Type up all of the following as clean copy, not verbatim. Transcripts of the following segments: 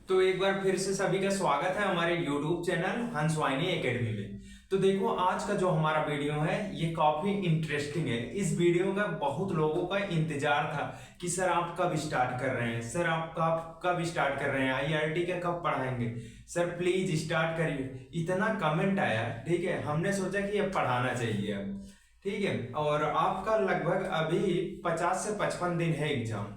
तो एक बार फिर से सभी का स्वागत है हमारे YouTube चैनल हंस वाहिनी एकेडमी में। तो देखो, आज का जो हमारा वीडियो है ये काफी इंटरेस्टिंग है। इस वीडियो का बहुत लोगों का इंतजार था कि सर आप कब स्टार्ट कर रहे हैं, सर आप कब स्टार्ट कर रहे हैं, आईआरटी का कब पढ़ाएंगे, सर प्लीज स्टार्ट करिए। इतना कमेंट आया, ठीक है, हमने सोचा कि अब पढ़ाना चाहिए अब, ठीक है। और आपका लगभग अभी 50 से 55 दिन है एग्जाम,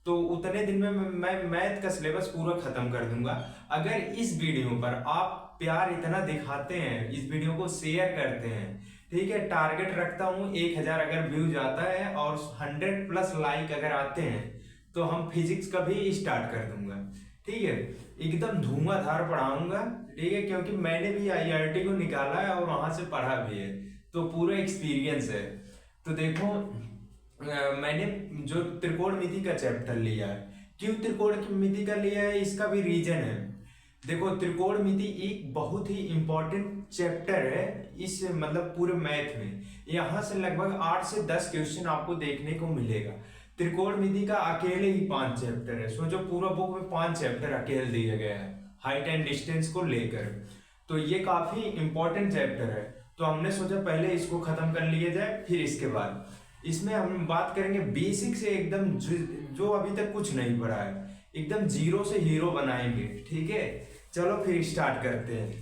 तो उतने दिन में मैं मैथ का सिलेबस पूरा खत्म कर दूंगा। अगर इस वीडियो पर आप प्यार इतना दिखाते हैं, इस वीडियो को शेयर करते हैं, ठीक है, टारगेट रखता हूं 1000 अगर व्यूज आता है और 100+ लाइक अगर आते हैं तो हम फिजिक्स का भी स्टार्ट कर दूंगा, ठीक है। एकदम धुआंधार पढ़ाऊंगा, ठीक है, क्योंकि मैंने भी आईआरटी को निकाला है और वहां से पढ़ा भी है, तो पूरा एक्सपीरियंस है। तो देखो, मैंने जो त्रिकोणमिति का चैप्टर लिया है, क्यों त्रिकोणमिति का लिया है इसका भी रीजन है। देखो, त्रिकोणमिति एक बहुत ही इंपॉर्टेंट चैप्टर है इस मतलब पूरे मैथ में। यहाँ से लगभग 8 से 10 क्वेश्चन आपको देखने को मिलेगा। त्रिकोणमिति का अकेले ही 5 चैप्टर है, सोचो पूरा बुक में 5 चैप्टर अकेले दिया गया है हाइट एंड डिस्टेंस को लेकर। तो ये काफी इंपॉर्टेंट चैप्टर है, तो हमने सोचा पहले इसको खत्म कर लिया जाए, फिर इसके बाद इसमें हम बात करेंगे बेसिक से एकदम जो अभी तक कुछ नहीं पढ़ा है, एकदम जीरो से हीरो बनाएंगे, ठीक है। चलो फिर स्टार्ट करते हैं।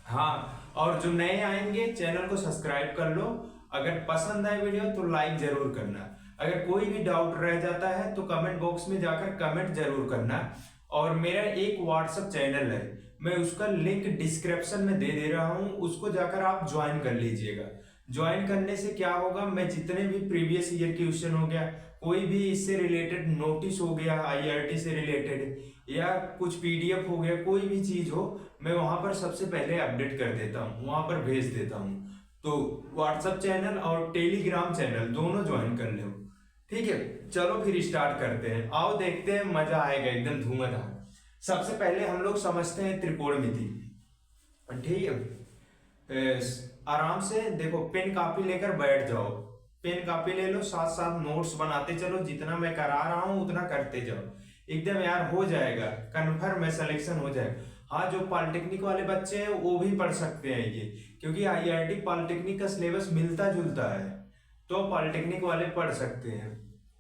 हाँ, और जो नए आएंगे चैनल को सब्सक्राइब कर लो। अगर पसंद आए वीडियो तो लाइक जरूर करना। अगर कोई भी डाउट रह जाता है तो कमेंट बॉक्स में जाकर कमेंट जरूर करना। और मेरा एक व्हाट्सएप चैनल है, मैं उसका लिंक डिस्क्रिप्शन में दे दे रहा हूं, उसको जाकर आप ज्वाइन कर लीजिएगा। ज्वाइन करने से क्या होगा, मैं जितने भी प्रीवियस ईयर क्वेश्चन हो गया, कोई भी इससे रिलेटेड नोटिस हो गया आईआरटी से रिलेटेड, या कुछ पीडीएफ हो गया, कोई भी चीज हो, मैं वहां पर सबसे पहले अपडेट कर देता हूँ, वहां पर भेज देता हूँ। तो व्हाट्सएप चैनल और टेलीग्राम चैनल दोनों ज्वाइन कर लो, ठीक है। चलो फिर स्टार्ट करते हैं, आओ देखते हैं, मजा आएगा एकदम धुआंधार। सबसे पहले हम लोग समझते हैं त्रिकोणमिति, ठीक है। आराम से देखो, पेन कॉपी लेकर बैठ जाओ, पेन कॉपी ले लो, साथ साथ नोट्स बनाते चलो, जितना मैं करा रहा हूं उतना करते जाओ, एकदम यार हो जाएगा, कन्फर्म है सिलेक्शन हो जाएगा। हाँ, जो पॉलिटेक्निक वाले बच्चे हैं वो भी पढ़ सकते हैं ये, क्योंकि आईआरटी पॉलिटेक्निक का सिलेबस मिलता जुलता है, तो पॉलिटेक्निक वाले पढ़ सकते हैं।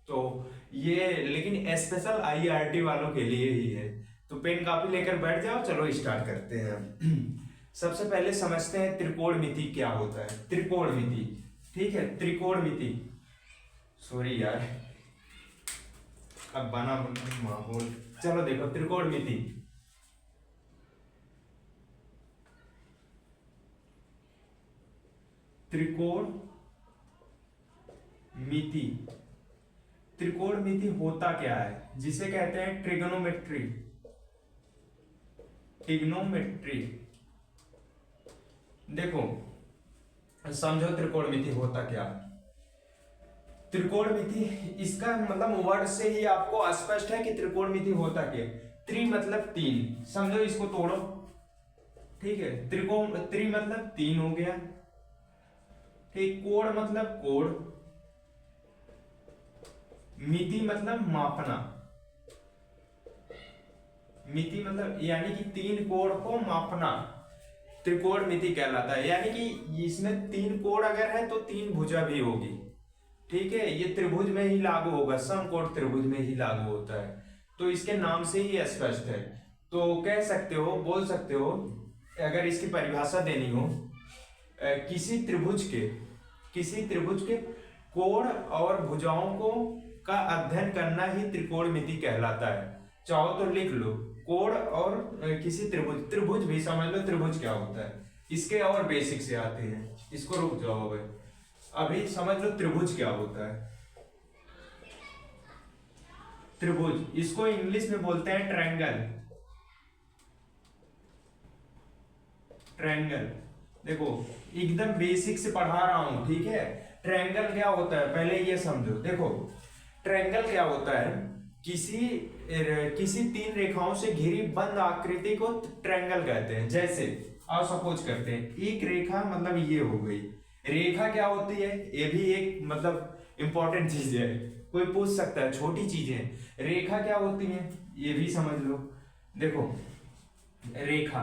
तो ये लेकिन स्पेशल आईआरटी वालों के लिए ही है। तो पेन कॉपी लेकर बैठ जाओ, चलो स्टार्ट करते हैं। सबसे पहले समझते हैं त्रिकोणमिति क्या होता है। त्रिकोणमिति, ठीक है, त्रिकोणमिति, सॉरी यार अब बना माहौल। चलो देखो, त्रिकोणमिति त्रिकोणमिति त्रिकोणमिति होता क्या है, जिसे कहते हैं ट्रिग्नोमेट्री। ट्रिग्नोमेट्री, देखो समझो त्रिकोणमिति होता क्या। त्रिकोणमिति, इसका मतलब वर्ड से ही आपको स्पष्ट है कि त्रिकोणमिति होता क्या। त्रि मतलब 3, समझो इसको तोड़ो, ठीक है। त्रि मतलब 3 हो गया, ठीक। कोण मतलब कोण, मिति मतलब मापना, मिति मतलब यानी कि 3 कोण को मापना त्रिकोणमिति कहलाता है। यानी कि इसमें 3 कोण अगर है तो 3 भुजा भी होगी, ठीक है। ये त्रिभुज में ही लागू होगा, समकोण त्रिभुज में ही लागू होता है, तो इसके नाम से ही स्पष्ट है। तो कह सकते हो, बोल सकते हो, अगर इसकी परिभाषा देनी हो, किसी त्रिभुज के कोण और भुजाओं को का अध्ययन करना ही त्रिकोणमिति कहलाता है। चाहो तो लिख लो, कोण और किसी त्रिभुज भी समझ लो, त्रिभुज क्या होता है। इसके और बेसिक से आते हैं, इसको रुक जाओ अभी समझ लो त्रिभुज क्या होता है। त्रिभुज, इसको इंग्लिश में बोलते हैं ट्रायंगल। ट्रायंगल, देखो एकदम बेसिक से पढ़ा रहा हूं, ठीक है। ट्रायंगल क्या होता है पहले ये समझो। देखो ट्रायंगल क्या होता है, किसी 3 रेखाओं से घिरी बंद आकृति को ट्रायंगल कहते हैं। जैसे आप सपोज करते हैं, एक रेखा मतलब ये हो गई। रेखा क्या होती है, ये भी एक मतलब इंपॉर्टेंट चीज है, कोई पूछ सकता है, छोटी चीज है। रेखा क्या होती है ये भी समझ लो। देखो रेखा,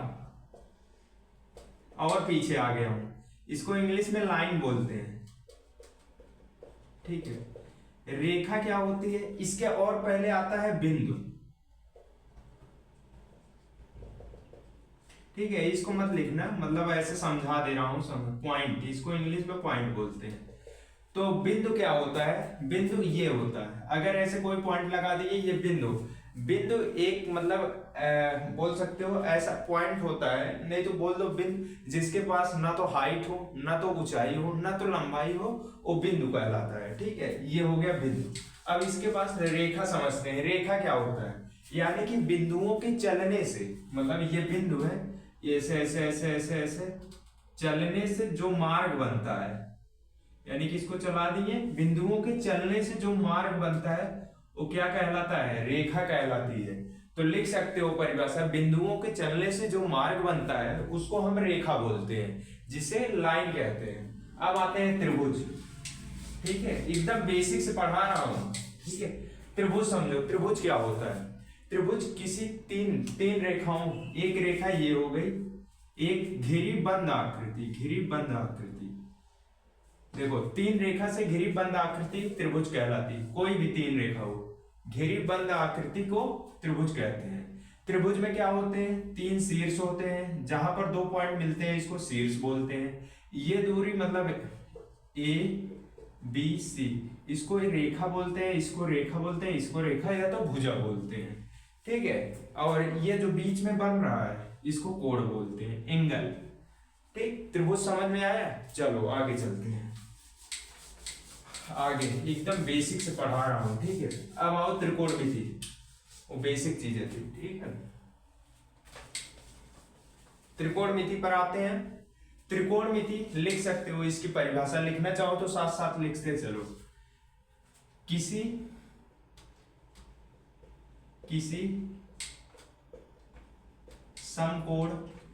और पीछे आ गया हूं, इसको इंग्लिश में लाइन बोलते हैं, ठीक है। रेखा क्या होती है, इसके और पहले आता है बिंदु, ठीक है। इसको मत लिखना, मतलब ऐसे समझा दे रहा हूं, पॉइंट, इसको इंग्लिश में पॉइंट बोलते हैं। तो बिंदु क्या होता है, बिंदु ये होता है, अगर ऐसे कोई पॉइंट लगा दिए, ये बिंदु, बिंदु एक मतलब बोल सकते हो ऐसा पॉइंट होता है, नहीं तो बोल दो बिंदु जिसके पास ना तो हाइट हो, ना तो ऊंचाई हो, ना तो लंबाई हो, वो बिंदु कहलाता है, ठीक है। ये हो गया बिंदु। अब इसके पास रेखा समझते हैं। रेखा क्या होता है, यानी कि बिंदुओं के चलने से, मतलब ये बिंदु है, ये ऐसे ऐसे ऐसे ऐसे ऐसे चलने से जो मार्ग बनता है, यानी कि इसको चला दिए, बिंदुओं के चलने से जो मार्ग बनता है वो क्या कहलाता है, रेखा कहलाती है। तो लिख सकते हो परिभाषा, बिंदुओं के चलने से जो मार्ग बनता है उसको हम रेखा बोलते हैं, जिसे लाइन कहते हैं। अब आते हैं त्रिभुज, ठीक है, एकदम बेसिक से पढ़ा रहा हूं, ठीक है। त्रिभुज समझो, त्रिभुज क्या होता है, त्रिभुज किसी तीन रेखाओं, एक रेखा ये हो गई, एक घिरी बंद आकृति, घिरी बंद आकृति, देखो तीन रेखा से घिरी बंद आकृति त्रिभुज कहलाती, कोई भी तीन रेखा हो, घिरी बंद आकृति को त्रिभुज कहते हैं। त्रिभुज में क्या होते हैं, तीन शीर्ष होते हैं, जहां पर दो पॉइंट मिलते हैं इसको शीर्ष बोलते हैं। ये दूरी मतलब ए बी सी, इसको रेखा बोलते हैं, इसको रेखा बोलते हैं, इसको रेखा या तो भुजा बोलते हैं, ठीक है। और ये जो बीच में बन रहा है इसको कोण बोलते हैं, एंगल, ठीक। त्रिभुज समझ में आया, चलो आगे चलते हैं, आगे एकदम बेसिक से पढ़ा रहा हूं, ठीक है। अब आओ त्रिकोणमिति, वो बेसिक चीजें थी, ठीक है। त्रिकोणमिति पर आते हैं। त्रिकोणमिति लिख सकते हो, इसकी परिभाषा लिखना चाहो तो साथ साथ लिखते चलो। किसी समकोण,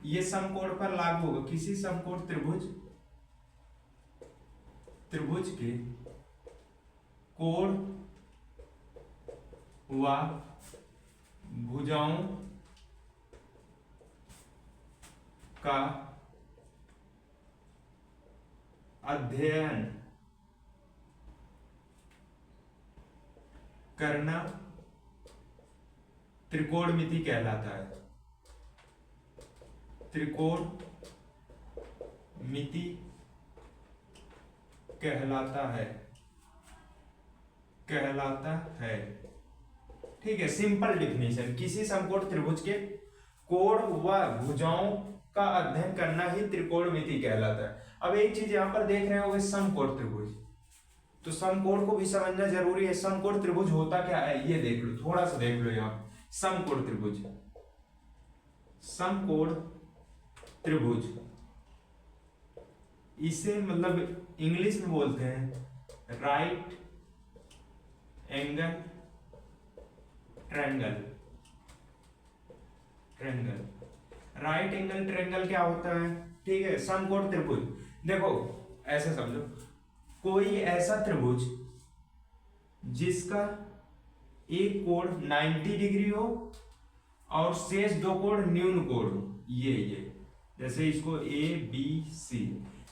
ये समकोण पर लागू होगा, किसी समकोण त्रिभुज के कोण व भुजाओं का अध्ययन करना त्रिकोणमिति कहलाता है। त्रिकोणमिति कहलाता है, ठीक है। सिंपल डिफिनेशन, किसी समकोण त्रिभुज के कोण व भुजाओं का अध्ययन करना ही त्रिकोणमिति कहलाता है। अब एक चीज यहां पर देख रहे होगे, समकोण त्रिभुज, तो समकोण को भी समझना जरूरी है। समकोण त्रिभुज होता क्या है ये देख लो, थोड़ा सा देख लो यहाँ। समकोण त्रिभुज, समकोण त्रिभुज, इसे मतलब इंग्लिश में बोलते हैं right angle triangle. Right angle triangle क्या होता है, ठीक है। समकोण त्रिभुज, देखो ऐसे समझो, कोई ऐसा त्रिभुज जिसका एक कोण 90 डिग्री हो और शेष दो कोण न्यून कोण हो, ये जैसे इसको ए बी सी।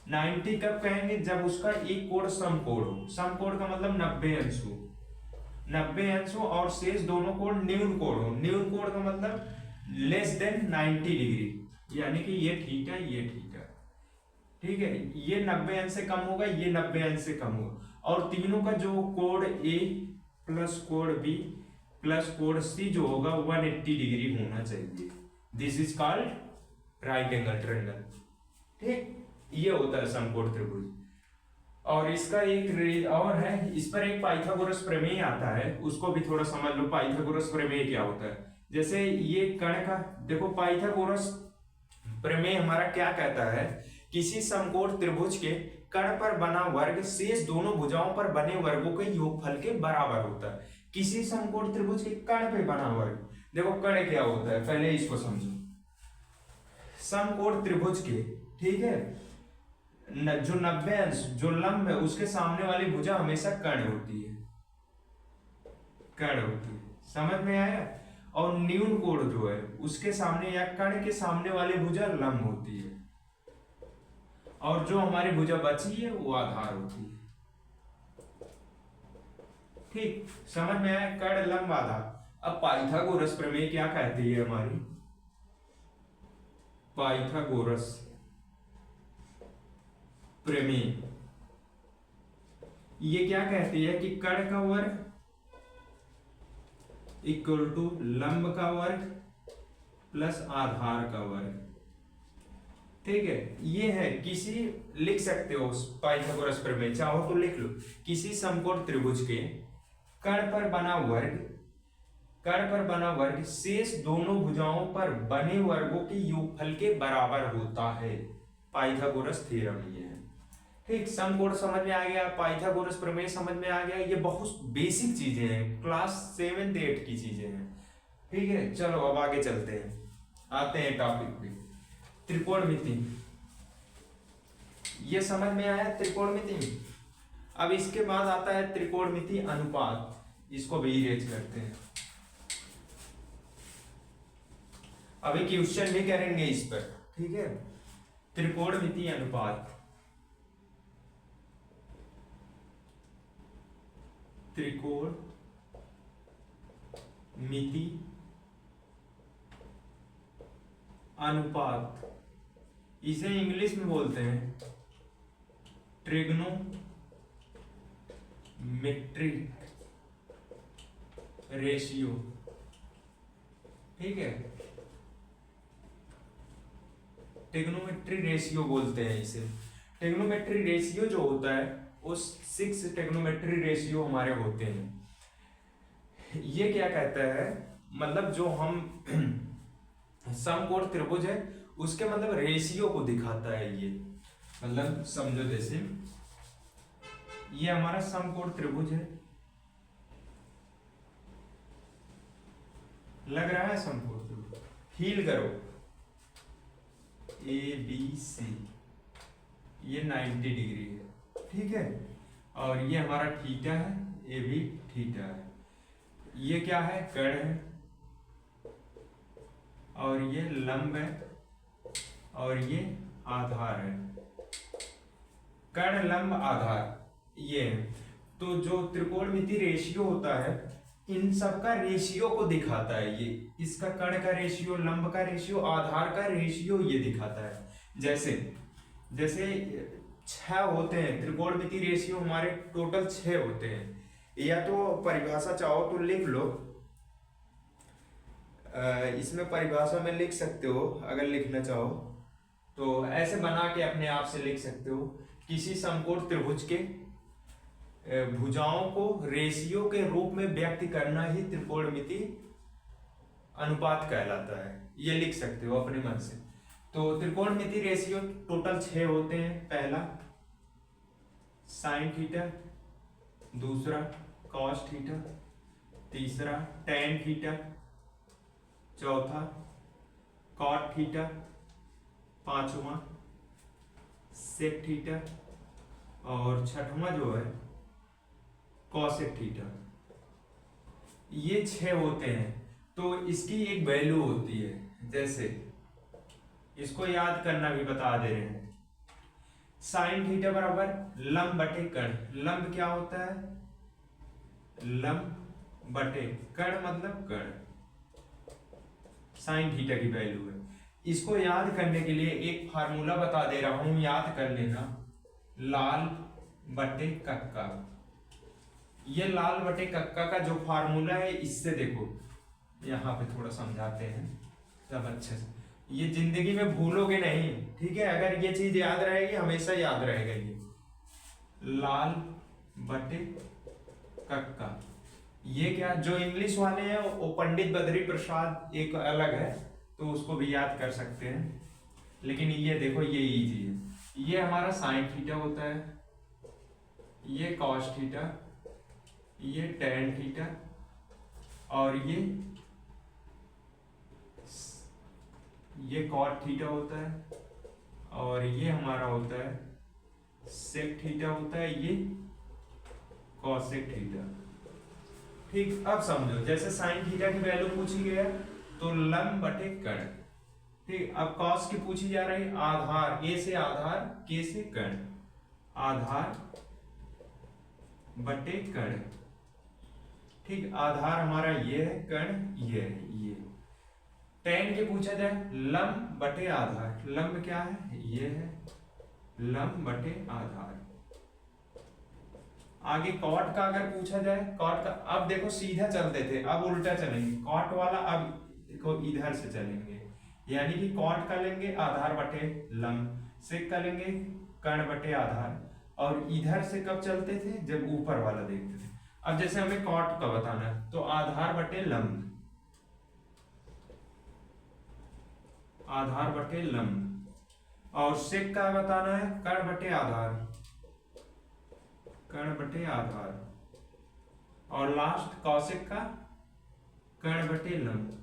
90 कब कहेंगे, जब उसका एक कोण समकोण हो, समकोण का मतलब 90 अंश हो, 90 अंश हो और शेष दोनों कोण न्यून कोण हो। न्यून कोण का मतलब लेस देन 90 डिग्री, यानी कि ये ठीक है, ये ठीक है, ठीक है। ये 90 अंश से कम होगा, ये 90 अंश से कम होगा, और तीनों का जो कोण ए प्लस कोण बी प्लस कोण सी जो होगा 180 डिग्री होना चाहिए। This is called right angle triangle, ठीक। ये होता है समकोण त्रिभुज। और इसका एक और है, इस पर एक पाइथागोरस प्रमेय आता है, उसको भी थोड़ा समझ लो। पाइथागोरस प्रमेय क्या होता है, जैसे ये कण का, देखो पाइथागोरस प्रमेय हमारा क्या कहता है, किसी समकोण त्रिभुज के कण पर बना वर्ग शेष दोनों भुजाओं पर बने वर्गों के योगफल के बराबर होता है। किसी समकोण त्रिभुज के कण पे बना वर्ग, देखो कण क्या होता है पहले इसको समझो। समकोण त्रिभुज के, ठीक है, जो 90 अंश जो लंब है उसके सामने वाली भुजा हमेशा कर्ण होती है, समझ में आया। और न्यून कोण जो है उसके सामने या कण के सामने वाली भुजा लंब होती है, और जो हमारी भुजा बची है वो आधार होती है। ठीक, समझ में आया? कण लंब आधार। अब पाइथागोरस प्रमेय क्या कहती है हमारी? पाइथागोरस प्रमेय ये क्या कहती है कि कण का वर्ग इक्वल टू लंब का वर्ग प्लस आधार का वर्ग। ठीक है, ये है किसी, लिख सकते हो पाइथागोरस प्रमेय, चाहो तो लिख लो, किसी समकोण त्रिभुज के कण पर बना वर्ग शेष दोनों भुजाओं पर बने वर्गों के योगफल के बराबर होता है। पाइथागोरस थ्योरम ये है। ठीक, समकोण समझ में आ गया, पाइथागोरस प्रमेय समझ में आ गया। ये बहुत बेसिक चीजें हैं, क्लास 7th 8th की चीजें हैं। ठीक है, चलो अब आगे चलते हैं, आते हैं टॉपिक पे। त्रिकोणमिति, ये समझ में आया त्रिकोणमिति। अब इसके बाद आता है त्रिकोणमिति अनुपात, इसको भी इरेज करते हैं। अभी क्वेश्चन भी करेंगे इस पर। ठीक है, त्रिकोणमिति अनुपात, त्रिकोणमिति अनुपात, इसे इंग्लिश में बोलते हैं ट्रिग्नोमेट्रिक रेशियो। ठीक है, ट्रिग्नोमेट्रिक रेशियो बोलते हैं इसे। ट्रिग्नोमेट्रिक रेशियो जो होता है वो 6 ट्रिग्नोमेट्रिक रेशियो हमारे होते हैं। ये क्या कहता है, मतलब जो हम समकोण त्रिभुज है उसके मतलब रेशियो को दिखाता है ये। मतलब समझो जैसे ये हमारा समकोण त्रिभुज है, लग रहा है समकोण त्रिभुज, फील करो ABC, ये 90 डिग्री है। ठीक है, और ये हमारा थीटा है, ये भी थीटा है। ये क्या है, कण है, और ये लंब है, और ये आधार है। कण लंब आधार ये है। तो जो त्रिकोणमिति रेशियो होता है इन सब का रेशियो को दिखाता है ये। इसका कण का रेशियो, लंब का रेशियो, आधार का रेशियो ये दिखाता है। जैसे जैसे 6 होते हैं त्रिकोणमिति रेशियो, हमारे टोटल 6 होते हैं। या तो परिभाषा चाहो तो लिख लो, इसमें परिभाषा में लिख सकते हो अगर लिखना चाहो तो, ऐसे बना के अपने आप से लिख सकते हो। किसी समकोण त्रिभुज के भुजाओं को रेशियो के रूप में व्यक्त करना ही त्रिकोणमिति अनुपात कहलाता है। ये लिख सकते हो अपने मन से। तो त्रिकोणमिति रेशियो टोटल 6 होते हैं। पहला साइन थीटा, दूसरा कॉस थीटा, तीसरा टेन थीटा, चौथा कॉट थीटा, पांचवा सेक थीटा, और छठवां जो है कॉसेक थीटा। ये 6 होते हैं। तो इसकी एक वैल्यू होती है, जैसे इसको याद करना भी बता दे रहे हैं। साइन थीटा बराबर लंब बटे कण। लंब क्या होता है, लंब बटे कण मतलब कण। साइन थीटा की वैल्यू है। इसको याद करने के लिए एक फार्मूला बता दे रहा हूं, याद कर लेना। लाल बटे कक्का, ये लाल बटे कक्का का जो फार्मूला है, इससे देखो यहाँ पे थोड़ा समझाते हैं सब अच्छे से। ये जिंदगी में भूलोगे नहीं, ठीक है? अगर ये चीज याद रहेगी हमेशा याद रहेगा ये, लाल बटे कक्का। ये क्या, जो इंग्लिश वाले हैं वो पंडित बद्री प्रसाद एक अलग है, तो उसको भी याद कर सकते हैं। लेकिन ये देखो ये इजी है। ये हमारा साइन थीटा होता है, ये कॉस थीटा, ये टेन थीटा, और ये कॉट थीटा होता है, और ये हमारा होता है सेक थीटा होता है, ये कॉसेक थीटा। ठीक, अब समझो जैसे साइन थीटा की वैल्यू पूछी गई है तो लंब बटे कर्ण। ठीक, अब कॉस की पूछी जा रही आधार, ए से आधार, के से कर्ण, आधार बटे कर्ण। ठीक, आधार हमारा ये है, कर्ण ये है, ये टेन के पूछा जाए लंब बटे आधार, लंब क्या है ये है, लंब बटे आधार। आगे कॉट का अगर पूछा जाए, कॉट का अब देखो सीधा चलते थे, अब उल्टा चलेंगे, कॉट वाला अब देखो इधर से चलेंगे, यानी कि कॉट का लेंगे आधार बटे लंब, सेक का लेंगे कर्ण बटे आधार, और इधर से कब चलते थे जब ऊपर वाला देखते थे। अब जैसे हमें कॉट का बताना है तो आधार बटे लंब, आधार बटे लंब, और सेक का बताना है कर्ण बटे आधार, कर्ण बटे आधार, और लास्ट कौशिक का कर्ण बटे लंब।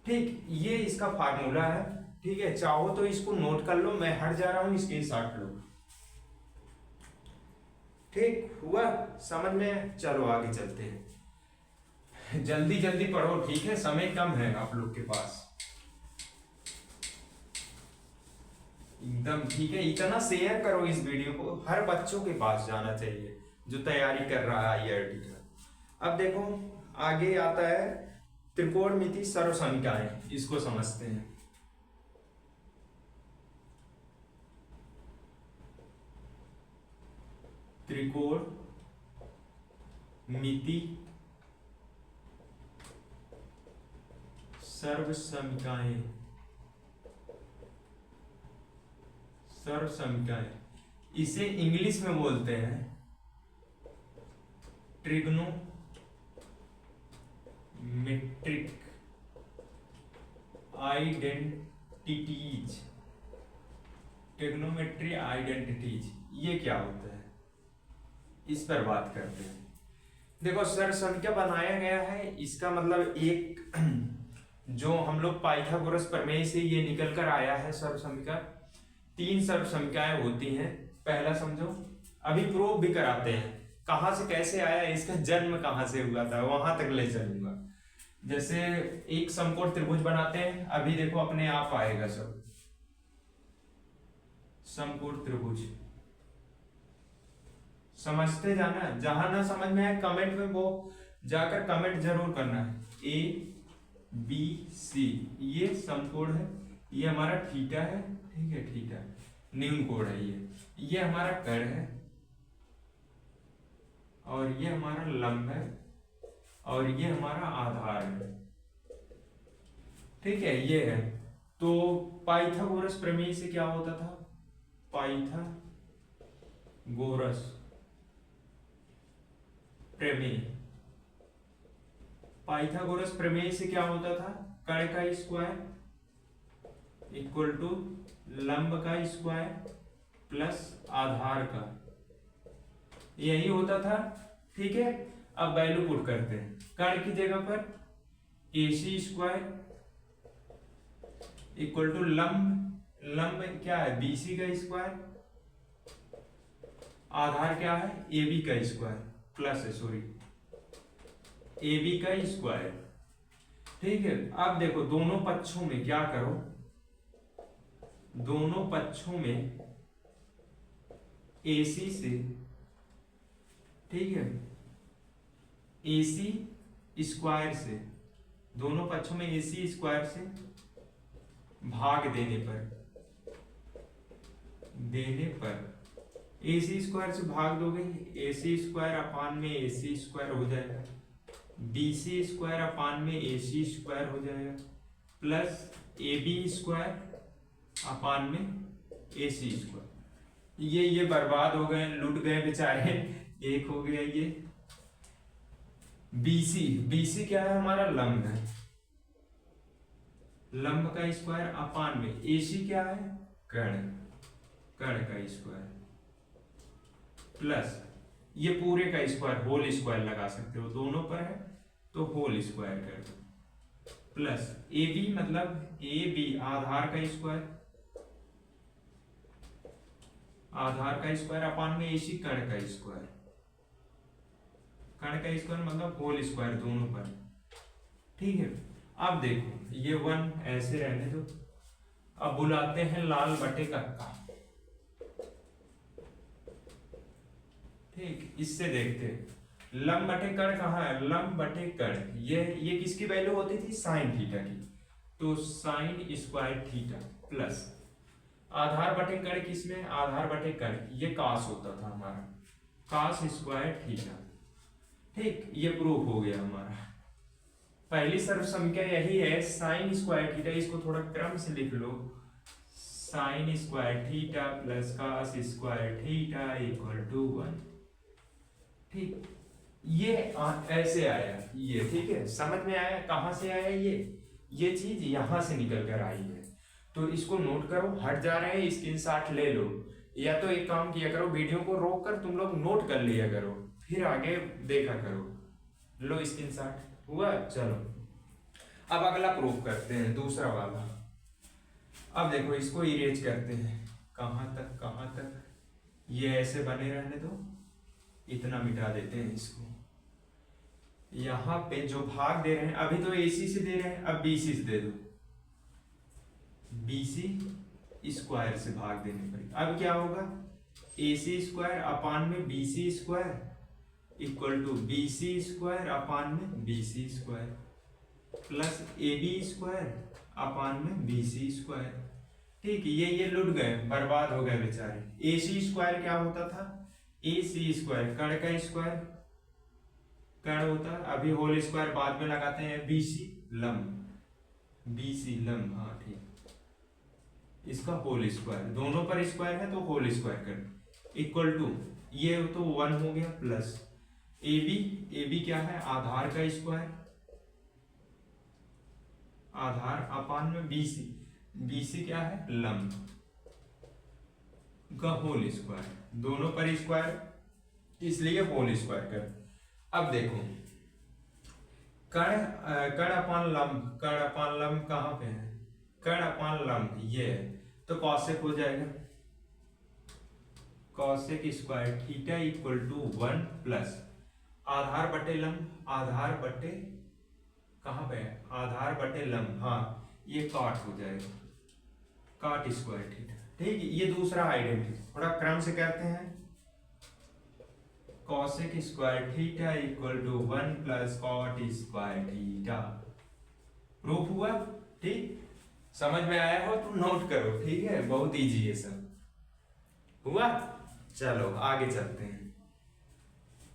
ठीक, ये इसका फार्मूला है। ठीक है, चाहो तो इसको नोट कर लो, मैं हट जा रहा हूं, स्क्रीनशॉट लो। ठीक हुआ समझ में, चलो आगे चलते हैं, जल्दी जल्दी पढ़ो, ठीक है, समय कम है आप लोग के पास एकदम। ठीक है, इतना शेयर करो इस वीडियो को, हर बच्चों के पास जाना चाहिए जो तैयारी कर रहा है IIT का। अब देखो आगे आता है त्रिकोणमिति सर्व समीकरण, इसको समझते हैं। त्रिकोणमिति सर्व समीकरण, सर्व समीकरण, इसे इंग्लिश में बोलते हैं ट्रिग्नोमेट्रिक आइडेंटिटीज, ट्रिग्नोमेट्री आइडेंटिटीज, ये क्या होता है इस पर बात करते हैं। देखो सर्व समीकरण बनाया गया है, इसका मतलब एक जो हम लोग पाइथागोरस प्रमेय से ये निकल कर आया है सर्व समीकरण। तीन सर्व समीकरण होती हैं, पहला समझो, अभी प्रूव भी कराते हैं कहां से कैसे आया, इसका जन्म कहां से हुआ था वहां तक ले चलूंगा। जैसे एक समकोण त्रिभुज बनाते हैं, अभी देखो अपने आप आएगा सब समकोण त्रिभुज, समझते जाना, जहां ना समझ में आए कमेंट में वो जाकर कमेंट जरूर करना है। ABC ये समकोण है, ये हमारा थीटा है, ठीक है, थीटा न्यून कोण है, ये हमारा कर्ण है, और ये हमारा लंब है, और ये हमारा आधार है। ठीक है, ये है। तो पाइथागोरस प्रमेय से क्या होता था, पाइथागोरस प्रमेय, पाइथागोरस प्रमेय से क्या होता था, कर्ण का स्क्वायर इक्वल टू लंब का स्क्वायर प्लस आधार का, यही होता था। ठीक है, अब वैल्यू पुट करते हैं, कर्ण की जगह पर AC स्क्वायर इक्वल टू लंब, लंब क्या है BC का स्क्वायर, आधार क्या है AB का स्क्वायर प्लस है सॉरी AB का स्क्वायर। ठीक है, अब देखो दोनों पक्षों में क्या करो, दोनों पक्षों में AC से, ठीक है, AC स्क्वायर से, दोनों पक्षों में AC स्क्वायर से भाग देने पर AC स्क्वायर से भाग दोगे, AC स्क्वायर अपान में AC स्क्वायर हो जाएगा, BC स्क्वायर अपान में AC स्क्वायर हो जाएगा, प्लस AB स्क्वायर अपान में AC स्क्वायर। ये बर्बाद हो गए, लूट गए बेचारे, एक हो गया ये। BC क्या है हमारा लंब है, लंब का स्क्वायर अपान में AC क्या है कर्ण, कर्ण का स्क्वायर प्लस ये पूरे का स्क्वायर होल स्क्वायर लगा सकते हो, दोनों पर है तो होल स्क्वायर कर दो, प्लस AB मतलब AB आधार का स्क्वायर, आधार का स्क्वायर अपान में AC कर्ण का स्क्वायर कर्ण का स्क्वायर मतलब होल स्क्वायर दोनों पर, ठीक है। अब देखो ये 1 ऐसे रहने दो। अब बुलाते हैं लाल बटे कक्का, ठीक। इससे देखते हैं लंब बटे कर्ण कहाँ है, लंब बटे कर्ण ये किसकी वैल्यू होती थी, साइन थीटा की, तो साइन स्क्वायर थीटा प्लस आधार बटे कर्ण किसमें, आधार बटे कर्ण ये कास होता था हमारा, कास स्क्वायर थीटा, ठीक। ये प्रूफ हो गया हमारा। पहली सर्वसंख्या यही है साइन स्क्वायर थीटा, इसको थोड़ा क्रम से लिख लो, sine square theta plus cos square theta equal to 1, ठीक। ये ऐसे आया ये, ठीक है, समझ में आया कहां से आया ये चीज यहां से निकल कर आई है। तो इसको नोट करो, हट जा रहे हैं स्क्रीनशॉट ले लो, या तो एक काम किया करो वीडियो को रोक कर तुम लोग नोट कर लिया करो, फिर आगे देखा करो। लो स्क्रीनशॉट हुआ, चलो अब अगला प्रूफ करते हैं, दूसरा वाला। अब देखो इसको इरेज करते हैं, कहां तक ये ऐसे बने रहने दो, इतना मिटा देते हैं इसको। यहां पे जो भाग दे रहे हैं अभी तो AC से दे रहे हैं, अब BC से दे दो, BC स्क्वायर से भाग देने पर अब क्या होगा, AC स्क्वायर अपान में BC square equal to BC square upon में BC square plus AB square upon में BC स्क्वायर, ठीक। ये लुट गए, बर्बाद हो गए बेचारे। AC स्क्वायर क्या होता था, AC स्क्वायर कर्ण का स्क्वायर, कर्ण होता है, अभी होल स्क्वायर बाद में लगाते हैं, BC लंब, हाँ ठीक, इसका होल स्क्वायर, दोनों पर स्क्वायर है तो होल स्क्वायर कर इक्वल टू ये तो 1 हो गया प्लस AB क्या है, आधार का स्क्वायर, आधार अपान में BC क्या है, लंब का होल स्क्वायर, दोनों पर स्क्वायर इसलिए होल स्क्वायर कर। अब देखो कर्ण अपान लंब कहाँ पे है, कर्ण अपान लंब ये है, तो कॉसेक हो जाएगा, cosec square theta equal to 1 plus आधार बटे लंब, आधार बटे कहाँ पे है, आधार बटे लंब, हाँ ये काट हो जाएगा, काट स्क्वायर थीटा, ठीक। ये दूसरा आइडेंटिटी थोड़ा क्रम से करते हैं, cosec square theta equal to 1 plus cot square theta, proof हुआ, ठीक। समझ में आया हो तो नोट करो, ठीक है, बहुत इजी है सब, हुआ। चलो आगे चलते हैं,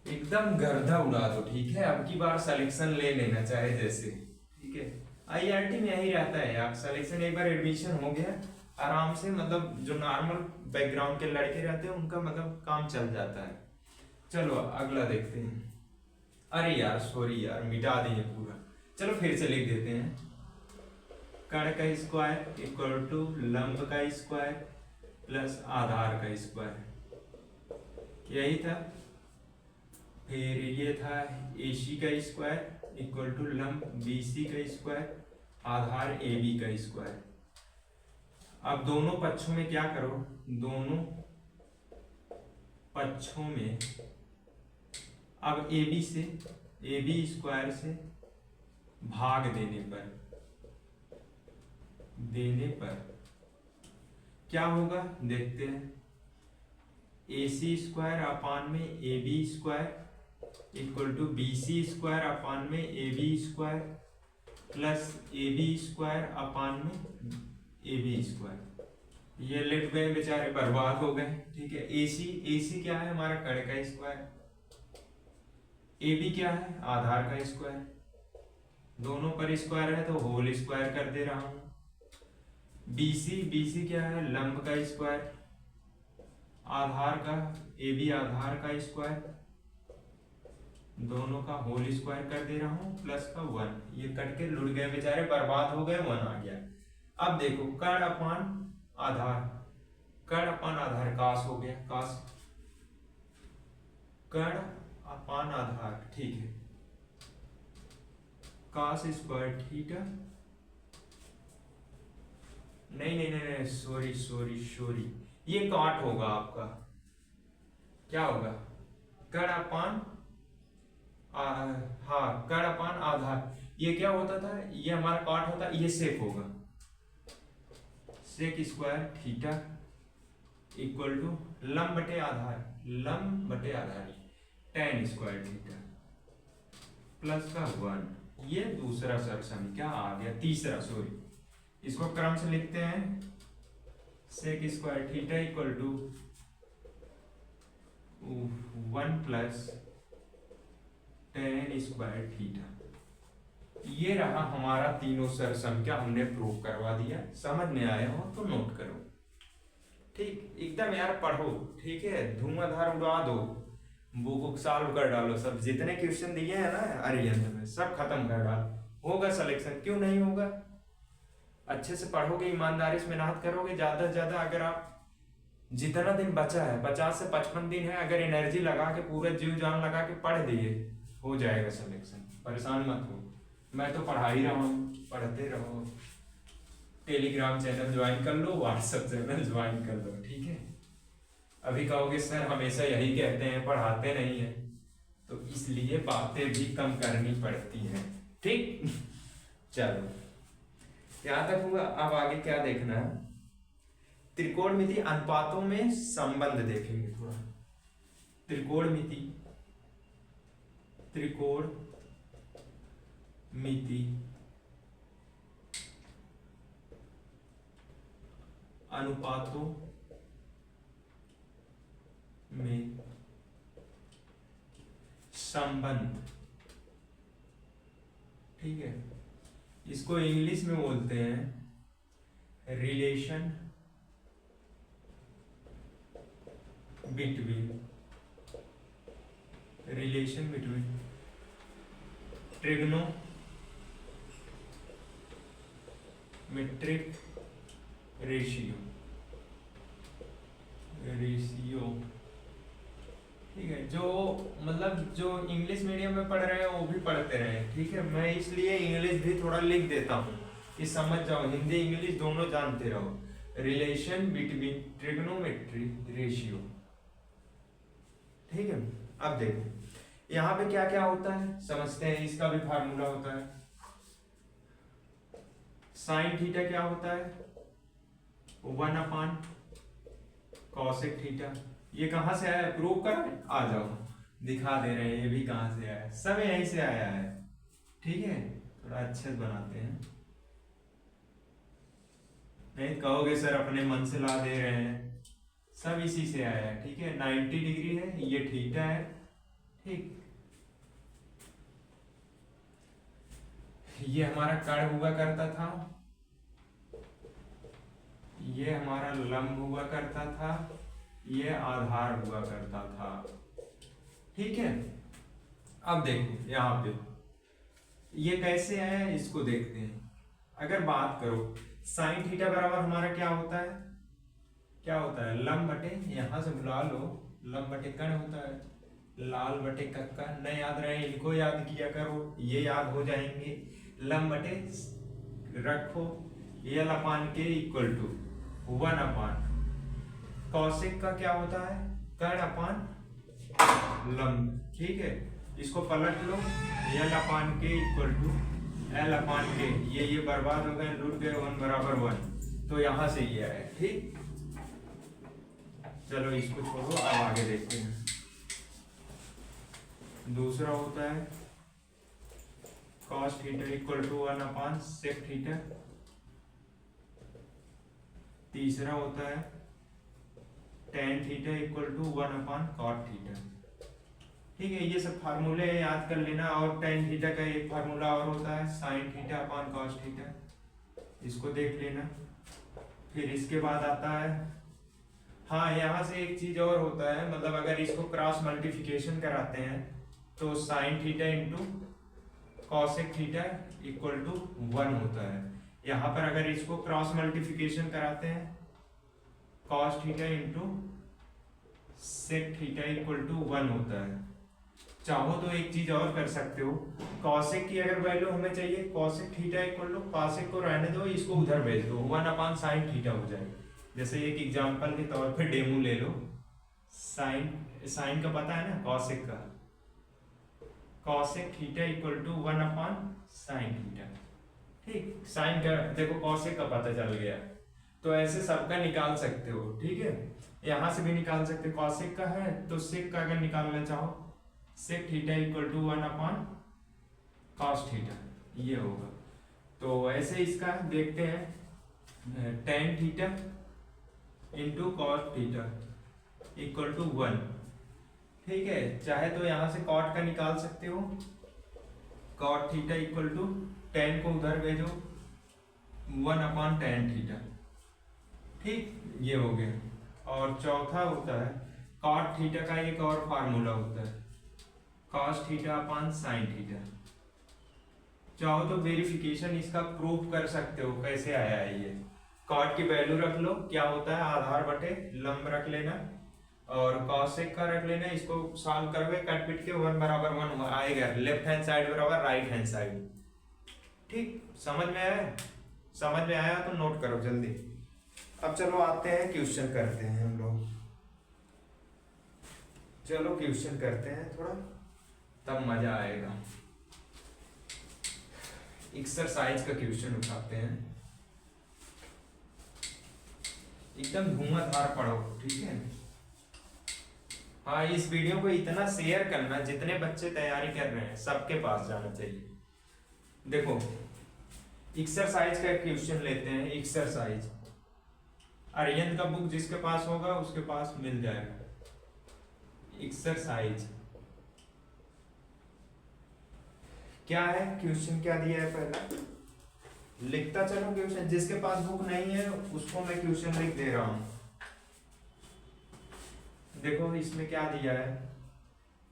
एकदम गर्दा उड़ा दो, ठीक है। अब की बार सिलेक्शन ले लेना चाहे जैसे, ठीक है। IRT में यही रहता है आप सिलेक्शन, एक बार एडमिशन हो गया आराम से, मतलब जो नॉर्मल बैकग्राउंड के लड़के रहते हैं उनका मतलब काम चल जाता है। चलो अगला देखते हैं, अरे यार सॉरी यार मिटा दिए पूरा, चलो फिर से लिख देते हैं, कर्ण का स्क्वायर इक्वल टू लंब का स्क्वायर प्लस आधार का स्क्वायर, यही था। फिर ये था AC का स्क्वायर इक्वल टू लंब BC का स्क्वायर आधार AB का स्क्वायर। अब दोनों पक्षों में क्या करो, दोनों पक्षों में अब AB स्क्वायर से भाग देने पर क्या होगा देखते हैं, AC स्क्वायर अपान में AB square equal to BC square upon में AB square plus AB square upon में AB स्क्वायर। ये लेट गए बेचारे, बर्बाद हो गए, ठीक है। AC क्या है हमारा, कर्ण का स्क्वायर, AB क्या है, आधार का स्क्वायर, दोनों पर स्क्वायर है तो होल स्क्वायर कर दे रहा हूं। BC क्या है, लंब का स्क्वायर, आधार का AB आधार का स्क्वायर, दोनों का होल स्क्वायर कर दे रहा हूं प्लस का 1। ये कट के लुट गए बेचारे, बर्बाद हो गए, 1 आ गया। अब देखो कर्ण अपान आधार कास हो गया, कास कर्ण अपान आधार, ठीक है, कास स्क्वायर थीटा, नहीं सॉरी, ये काट होगा आपका, क्या होगा, कर्ण अपान हाँ, कर्ण अपान आधार। ये क्या होता था, ये हमारा कॉट होता, ये सेक होगा, sec square theta equal to लंब बटे आधार, लंब बटे आधार टेन स्क्वायर थीटा प्लस का 1। ये दूसरा सरसम क्या आ गया, तीसरा, सॉरी, इसको क्रम से लिखते हैं, sec square theta equal to 1 plus tan square theta. ये रहा हमारा तीनों सरसम, क्या हमने प्रूव करवा दिया। समझ में आया हो तो नोट करो, ठीक, एकदम यार पढ़ो, ठीक है, धुआंधार उड़ा दो, बुक सॉल्व कर डालो, सब जितने क्वेश्चन दिए हैं ना अरिहंत में सब खत्म कर डालो, होगा सिलेक्शन, क्यों नहीं होगा। अच्छे से पढ़ोगे, ईमानदारी से मेहनत करोगे, ज्यादा से ज्यादा, अगर आप जितना दिन बचा है 50 से 55 दिन है, अगर एनर्जी लगा के पूरा जीव जान लगा के पढ़ दिए, हो जाएगा सिलेक्शन, परेशान मत हो। मैं तो पढ़ा ही रहा हूँ, पढ़ते रहो, टेलीग्राम चैनल ज्वाइन कर लो, व्हाट्सएप चैनल ज्वाइन कर लो, ठीक है। अभी कहोगे सर हमेशा यही कहते हैं, पढ़ाते नहीं है, तो इसलिए बातें भी कम करनी पड़ती हैं, ठीक। चलो, यहाँ तक हुआ। अब आगे क्या देखना है, त्रिकोणमिति अनुपातों में संबंध देखेंगे थोड़ा। त्रिकोणमिति, त्रिकोणमिति अनुपातों में संबंध, ठीक है, इसको इंग्लिश में बोलते हैं relation between, relation between trigonometric ratio, ठीक है। जो मतलब जो इंग्लिश मीडियम में पढ़ रहे हैं वो भी पढ़ते रहे, ठीक है। मैं इसलिए इंग्लिश भी थोड़ा लिख देता हूँ कि समझ जाओ, हिंदी इंग्लिश दोनों जानते रहो। रिलेशन बिटवीन ट्रिग्नोमेट्रिक रेशियो, ठीक है। अब देखो यहाँ पे क्या क्या होता है समझते हैं, इसका भी फार्मूला होता है। साइन थीटा क्या होता है, 1 अपान कॉसेक थीटा। ये कहाँ से आया, प्रूव करें, आ जाओ दिखा दे रहे हैं, ये भी कहाँ से आया, सब यहीं से आया है, ठीक है। थोड़ा अच्छे से बनाते हैं, नहीं कहोगे सर अपने मन से ला दे रहे हैं, सब इसी से आया है, ठीक है। 90 डिग्री है, ये थीटा है, ठीक। ये हमारा कर्ण हुआ करता था, ये हमारा लंब हुआ करता था, ये आधार हुआ करता था, ठीक है। अब देखो यहाँ पे ये कैसे आया, इसको देखते हैं। अगर बात करो साइन थीटा बराबर हमारा क्या होता है, क्या होता है, लंब बटे, यहां से बुला लो, लंब बटे कर्ण होता है, लाल बटे कक्का, न याद रहे इनको याद किया करो, ये याद हो जाएंगे। लंब बटे रखो, ये अपान के इक्वल टू 1 अपान कौशिक का क्या होता है, कर्ण अपान लंब, ठीक है। इसको पलट लो, एल अपान के इक्वल टू एल अपान के, ये बर्बाद हो गए, लूट गए, 1 बराबर 1, तो यहां से ये आया, ठीक। चलो इसको छोड़ो, अब आगे देखते हैं। दूसरा होता है cos theta equal to 1 upon sec theta. तीसरा होता है tan theta equal to 1 upon cot theta, ठीक है। ये सब फार्मूले याद कर लेना। और tan थीटा का एक फार्मूला और होता है sin theta upon cos theta, इसको देख लेना। फिर इसके बाद आता है, हाँ यहाँ से एक चीज और होता है, मतलब अगर इसको क्रॉस मल्टीप्लिकेशन कराते हैं तो sine theta into cosec theta equal to 1 होता है। यहाँ पर अगर इसको क्रॉस मल्टीप्लिकेशन कराते हैं, cos theta into sec theta equal to 1 होता है। चाहो तो एक चीज और कर सकते हो, कॉसेक की अगर वैल्यू हमें चाहिए, cosec theta equal to, cosec को रहने दो, इसको उधर भेज दो, 1 अपान साइन थीटा हो जाएगा। जैसे एक एग्जांपल के तौर पे डेमो ले लो, साइन का पता है ना, कॉसेक का cosec theta equal to 1 upon sine theta. ठीक, साइन का देखो कॉसेक का पता चल गया, तो ऐसे सबका निकाल सकते हो। ठीक है, यहां से भी निकाल सकते हो, कॉसेक का है तो सेक का अगर निकालना चाहो sec theta equal to 1 upon cos theta, ये होगा। तो ऐसे इसका देखते हैं, tan theta into cos theta equal to 1। ठीक है, चाहे तो यहां से कॉट का निकाल सकते हो, cot theta equal to tan को उधर भेजो 1 अपॉन टेन थीटा। ठीक, ये हो गया। और चौथा होता है कॉट थीटा का एक और फार्मूला होता है cos theta upon sine theta. चाहो तो वेरिफिकेशन इसका प्रूफ कर सकते हो, कैसे आया है ये। कॉट की वैल्यू रख लो, क्या होता है आधार बटे लंब रख लेना, और कॉसेक का रख लेना। इसको सॉल्व करोगे कट पिट के 1 बराबर 1 आएगा, लेफ्ट हैंड साइड बराबर राइट हैंड साइड। ठीक, समझ में आया? समझ में आया तो नोट करो जल्दी। अब चलो आते हैं क्वेश्चन करते हैं हम लोग। चलो क्वेश्चन करते हैं थोड़ा, तब मजा आएगा। एक्सरसाइज का क्वेश्चन उठाते हैं, एकदम धुआंधार पढ़ो। ठीक है, हाँ, इस वीडियो को इतना शेयर करना जितने बच्चे तैयारी कर रहे हैं सबके पास जाना चाहिए। देखो एक्सरसाइज का क्वेश्चन लेते हैं। एक्सरसाइज आर्यन का बुक जिसके पास होगा उसके पास मिल जाएगा। एक्सरसाइज क्या है, क्वेश्चन क्या दिया है पहला लिखता चलो क्वेश्चन। जिसके पास बुक नहीं है उसको मैं क्वेश्चन लिख दे रहा हूं। देखो इसमें क्या दिया है,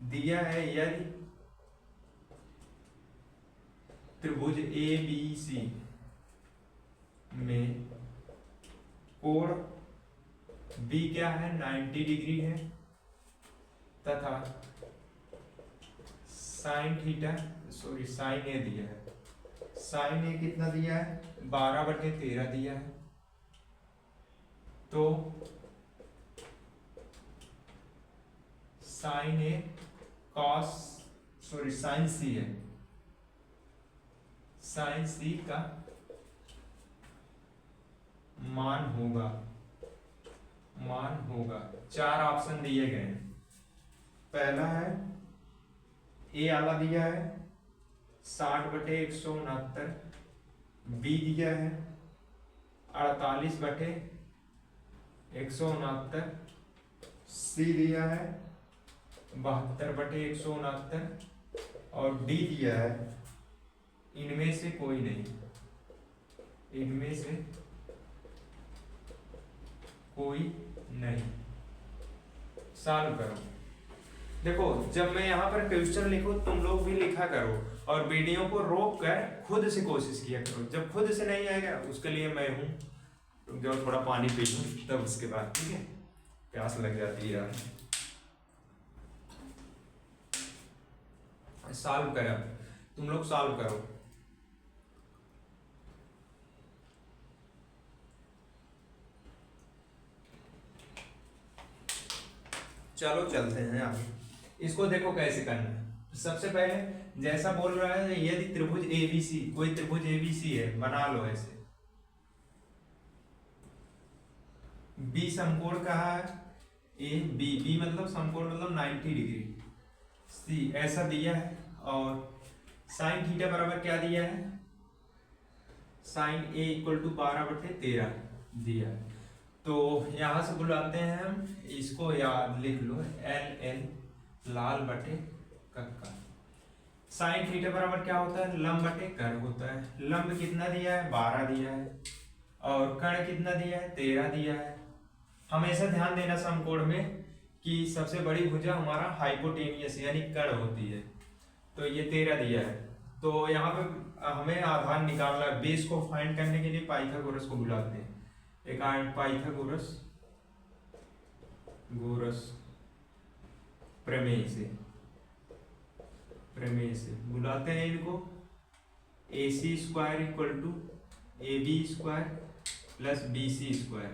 दिया है यदि त्रिभुज ए बी सी में कोण बी क्या है 90 डिग्री है, तथा साइन थीटा सॉरी साइन ए दिया है, साइन ए कितना दिया है 12/13 दिया है। तो साइन ए कॉस सॉरी साइन सी है, साइन सी का मान होगा 4 ऑप्शन दिए गए हैं। पहला है ए वाला दिया है 60/169, बी दिया है 48/169, सी दिया है 72/169 और डी दिया है इनमें से कोई नहीं, इनमें से कोई नहीं। सॉल्व करो। देखो जब मैं यहाँ पर क्वेश्चन लिखूं तुम लोग भी लिखा करो, और वीडियो को रोक कर खुद से कोशिश किया करो। जब खुद से नहीं आएगा उसके लिए मैं हूं, तुम जो थोड़ा पानी पी लूं तब उसके बाद। ठीक है, प्यास लग जाती है यार। सॉल्व करो, तुम लोग सॉल्व करो। चलो चलते हैं आगे। इसको देखो कैसे करना है। सबसे पहले जैसा बोल रहा है यदि त्रिभुज एबीसी, कोई त्रिभुज एबीसी है बना लो ऐसे। बी समकोण कहा है, ए बी, बी मतलब समकोण मतलब 90 डिग्री, सी ऐसा दिया है, और साइन थीटा बराबर क्या दिया है, साइन ए इक्वल टू 12/13 दिया है। तो यहां से बुलाते हैं हम इसको, याद लिख लो एल एल लाल बटे कक्का। साइन थीटा बराबर क्या होता है, लंब बटे कर्ण होता है। लंब कितना दिया है 12 दिया है, और कर्ण कितना दिया है 13 दिया है। हमेशा ध्यान देना समकोण में कि सबसे बड़ी भुजा हमारा हाइपोटेनियस यानी कर्ण होती है, तो ये 13 दिया है। तो यहाँ पे हमें आधार निकालना है। बेस को फाइंड करने के लिए पाइथागोरस को बुलाते हैं, एक पाइथागोरस प्रमेय से बुलाते हैं इनको। AC square equal to AB square plus BC square.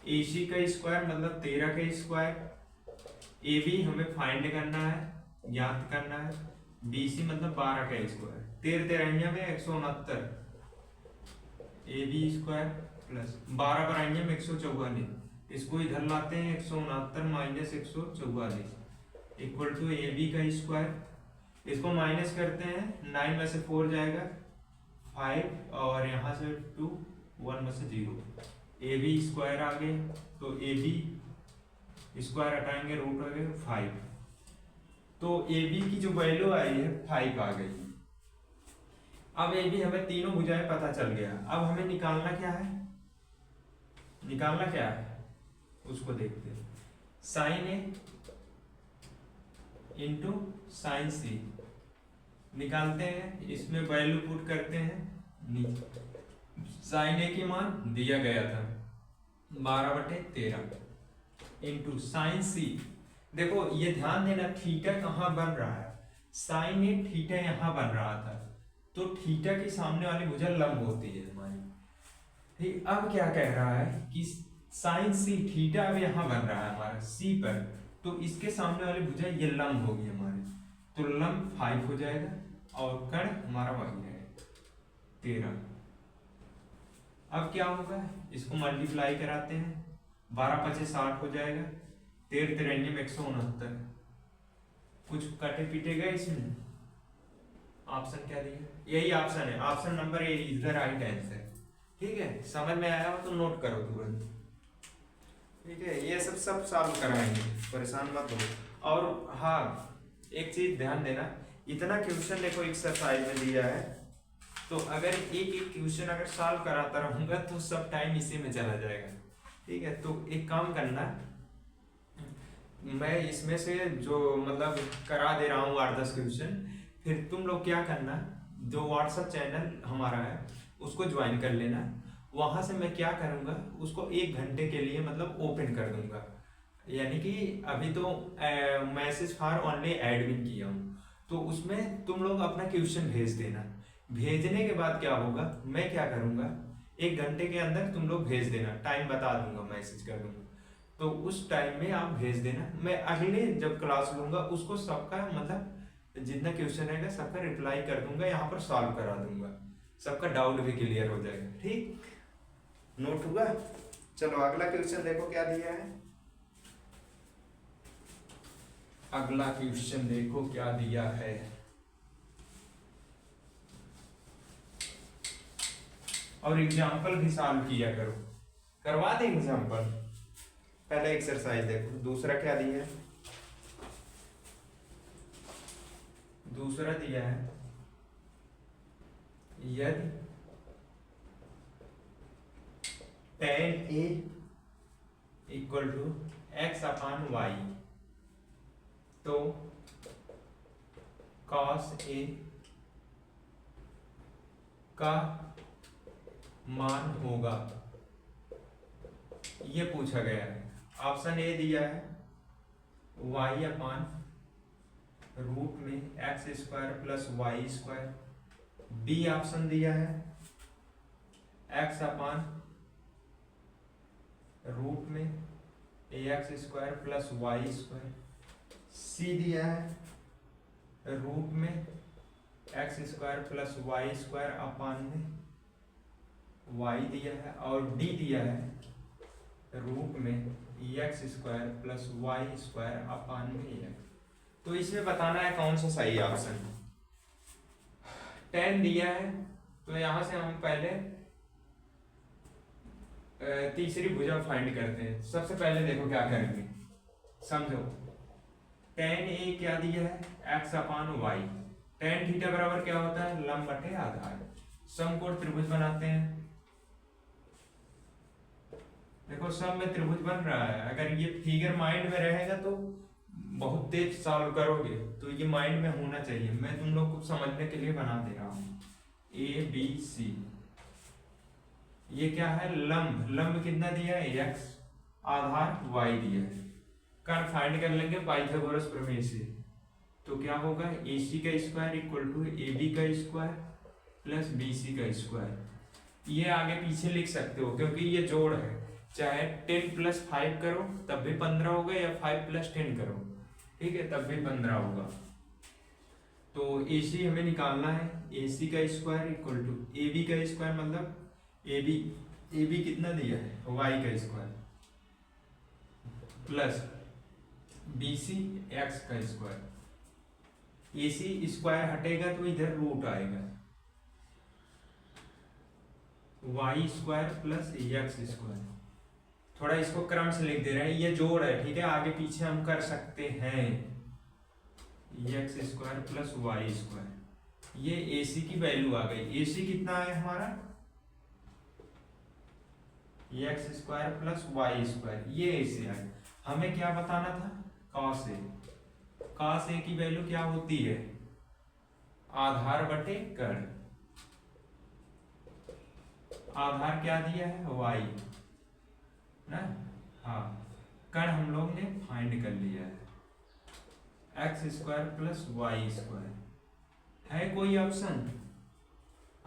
AC का स्क्वायर मतलब 13 का स्क्वायर, AB हमें फाइंड करना है, ज्ञात करना है, BC मतलब 12 का स्क्वायर, 13 13 में 169, AB स्क्वायर प्लस 12 पर आएंगे में 144, इसको इधर लाते हैं 169 माइनस 144 इक्वल टू AB का स्क्वायर, इसको माइनस करते हैं 9 में से 4 जाएगा 5 और यहाँ से 2 1 में से 0, AB स्क्वायर आ गए तो AB स्क्वायर हटाएंगे रूट आ गए 5, तो AB की जो वैल्यू आई है 5 आ गई। अब AB हमें तीनों भुजाएं पता चल गया, अब हमें निकालना क्या है, उसको देखते हैं। Sine A into sine C निकालते हैं, इसमें वैल्यू पुट करते हैं, साइन A की मान दिया गया था 12/13 इंटू साइन C, देखो ये ध्यान देना थीटा कहाँ बन रहा है, साइन A थीटा यहाँ बन रहा था, तो थीटा की सामने वाली भुजा लंब होती है हमारी, ठीक। अब क्या कह रहा है कि साइन C थीटा अब यहाँ बन रहा है हमारा C पर, तो इसके सामने वाली भुजा ये लंब होगी हमारी, तो लंब 5 हो जाएगा और कण हमारा वही है 13। अब क्या होगा, इसको मल्टीप्लाई कराते हैं, 12 × 5 = 60 हो जाएगा, 13 13 में 169, कुछ कटे पीटेगा इसमें, ऑप्शन क्या दिया, यही ऑप्शन है, option number a is the right answer, ठीक है। समझ में आया हो तो नोट करो तुरंत, ठीक है। ये सब सॉल्व कराएंगे, परेशान मत हो। और हाँ एक चीज ध्यान देना, इतना क्वेश्चन देखो एक्सरसाइज में दिया है, तो अगर एक क्वेश्चन अगर सॉल्व कराता रहूंगा तो सब टाइम इसी में चला जाएगा, ठीक है। तो एक काम करना, मैं इसमें से जो मतलब करा दे रहा हूँ 8-10 क्वेश्चन, फिर तुम लोग क्या करना, जो व्हाट्सएप चैनल हमारा है उसको ज्वाइन कर लेना, वहां से मैं क्या करूंगा उसको 1 घंटे के लिए मतलब ओपन कर दूंगा, यानी कि अभी तो मैसेज फॉर ओनली एडमिन किया हूँ, तो उसमें तुम लोग अपना क्वेश्चन भेज देना, भेजने के बाद क्या होगा, मैं क्या करूंगा 1 घंटे के अंदर तुम लोग भेज देना, टाइम बता दूंगा, मैसेज कर दूंगा, तो उस टाइम में आप भेज देना, मैं अगले जब क्लास लूंगा उसको सबका मतलब जितना क्वेश्चन रहेगा सबका रिप्लाई कर दूंगा, यहाँ पर सॉल्व करा दूंगा, सबका डाउट भी क्लियर हो जाएगा, ठीक। नोट हुआ, चलो अगला क्वेश्चन देखो क्या दिया है, अगला क्वेश्चन देखो क्या दिया है, और एग्जाम्पल भी सॉल्व किया करो, करवा दे एग्जाम्पल, पहले एक्सरसाइज देखो। दूसरा क्या दिया है, दूसरा दिया है यदि tan A = x/y तो cos A का मान होगा, ये पूछा गया है। ऑप्शन ए दिया है y/√x² + y², बी ऑप्शन दिया है x/√ax² + y², सी दिया है √x² + y² y दिया है, और डी दिया है √x² + y²/x। तो इसमें बताना है कौन सा सही ऑप्शन, tan दिया है, तो यहां से हम पहले तीसरी भुजा फाइंड करते हैं। सबसे पहले देखो क्या करेंगे, समझो, tan A क्या दिया है x/y, tan थीटा बराबर क्या होता है, लंब बटे आधार, समकोण त्रिभुज बनाते हैं, देखो सब में त्रिभुज बन रहा है, अगर ये फिगर माइंड में रहेगा तो बहुत तेज सॉल्व करोगे, तो ये माइंड में होना चाहिए, मैं तुम लोग को समझने के लिए बना दे रहा हूँ। ABC ये क्या है, लंब, लंब कितना दिया है x, आधार y दिया है, कर्ण फाइंड कर लेंगे पाइथागोरस प्रमेय से, तो क्या होगा AC का स्क्वायर = AB का स्क्वायर + BC का स्क्वायर, ये आगे पीछे लिख सकते हो क्योंकि ये जोड़ है, चाहे 10 + 5 करो तब भी 15 होगा, या 5 + 10 करो, ठीक है, तब भी 15 होगा। तो AC हमें निकालना है, AC का स्क्वायर इक्वल टू AB का स्क्वायर, मतलब AB कितना दिया है, y का स्क्वायर प्लस BC x का स्क्वायर। AC स्क्वायर हटेगा तो इधर रूट आएगा, y square plus x square. थोड़ा इसको क्रम से लिख दे रहे हैं, ये जोड़ है, ठीक है, आगे पीछे हम कर सकते हैं। X square plus y square, ये AC की वैल्यू आ गई। AC कितना है हमारा, x square plus y square, ये AC है। हमें क्या बताना था, कॉस ए। कॉस ए की वैल्यू क्या होती है, आधार बटे कर्ण। आधार क्या दिया है, वाई ना, हाँ, कर्ण हम लोग ने फाइंड कर लिया है, x square plus y square. है कोई option,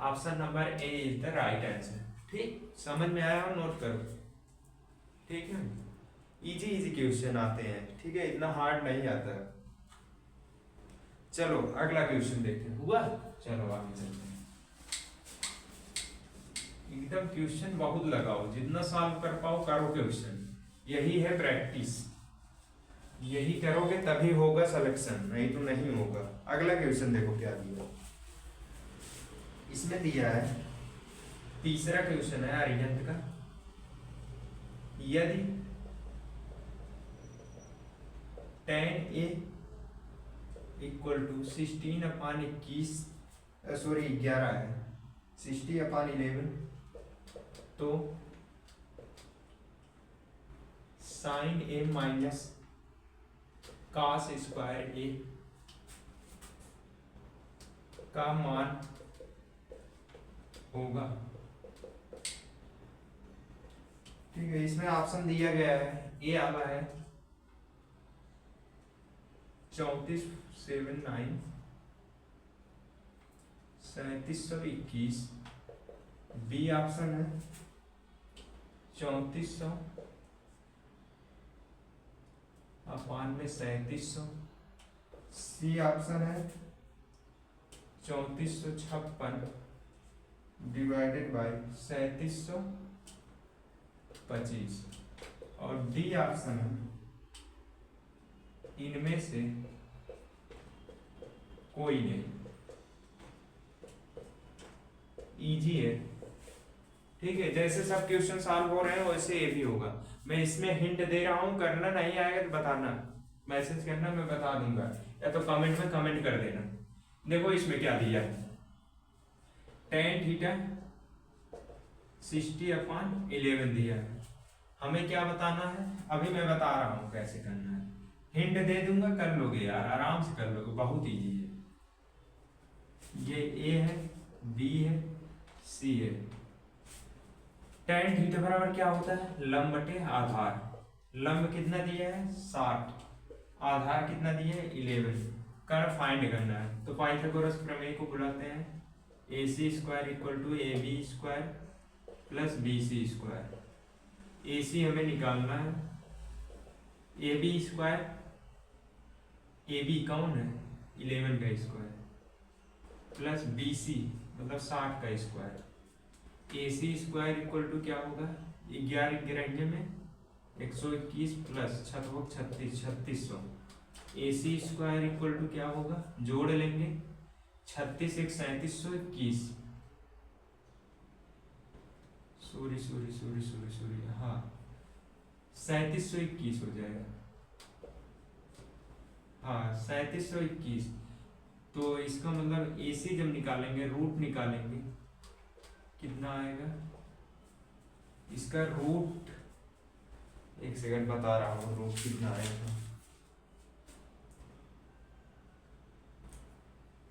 option number a is the right answer. ठीक, समझ में आया हो, नोट करो, ठीक है। इजी इजी क्वेश्चन आते हैं, ठीक है, इतना हार्ड नहीं आता। चलो अगला क्वेश्चन देखते हैं, हुआ, चलो आगे चलते हैं। एकदम क्वेश्चन बहुत लगाओ, जितना सॉल्व कर पाओ करो क्वेश्चन, यही है प्रैक्टिस, यही करोगे तभी होगा सिलेक्शन, नहीं तो नहीं होगा। अगला क्वेश्चन देखो क्या दिया, इसमें दिया है, तीसरा क्वेश्चन है आर्यंत का। यदि tan A equal to 16/21, sorry 11 है, 60/11, तो sin A minus cos square A का मान होगा। ठीक है, इसमें ऑप्शन दिया गया है, ए वाला है 3479 3721, बी ऑप्शन है 3400 92 3700, सी ऑप्शन है 3456 डिवाइडेड बाय 3725, और डी ऑप्शन है इनमें से कोई नहीं। इजी है, ठीक है, जैसे सब क्वेश्चन सॉल्व हो रहे हैं वैसे ये भी होगा। मैं इसमें हिंट दे रहा हूं, करना नहीं आएगा तो बताना, मैसेज करना, मैं बता दूंगा, या तो कमेंट में कमेंट कर देना। देखो इसमें क्या दिया है, tan थीटा 60/11 दिया है, हमें क्या बताना है, अभी मैं बता रहा हूं कैसे करना है, हिंट दे दूंगा, कर लोगे यार, आराम से कर लोगे, बहुत इजी है। ये ए है, बी है, सी है। tan थीटा बराबर क्या होता है, लंब बटे आधार। लंब कितना दिया है 60, आधार कितना दिया है 11, कर्ण फाइंड करना है। तो पाइथागोरस प्रमेय को बुलाते हैं AC square equal to AB square plus BC square. AC हमें निकालना है, AB स्क्वायर, AB कौन है 11 का स्क्वायर, प्लस BC मतलब 60 का square. AC square equal to क्या होगा, 11 गिराएंगे में 121 plus 36 3600। AC square equal to क्या होगा, जोड़ लेंगे 36 1 3721, सॉरी हाँ 3721 हो जाएगा, हाँ 3721। तो इसका मतलब AC जब निकालेंगे, रूट निकालेंगे, कितना आएगा इसका रूट, एक सेकंड बता रहा हूँ रूट कितना आएगा।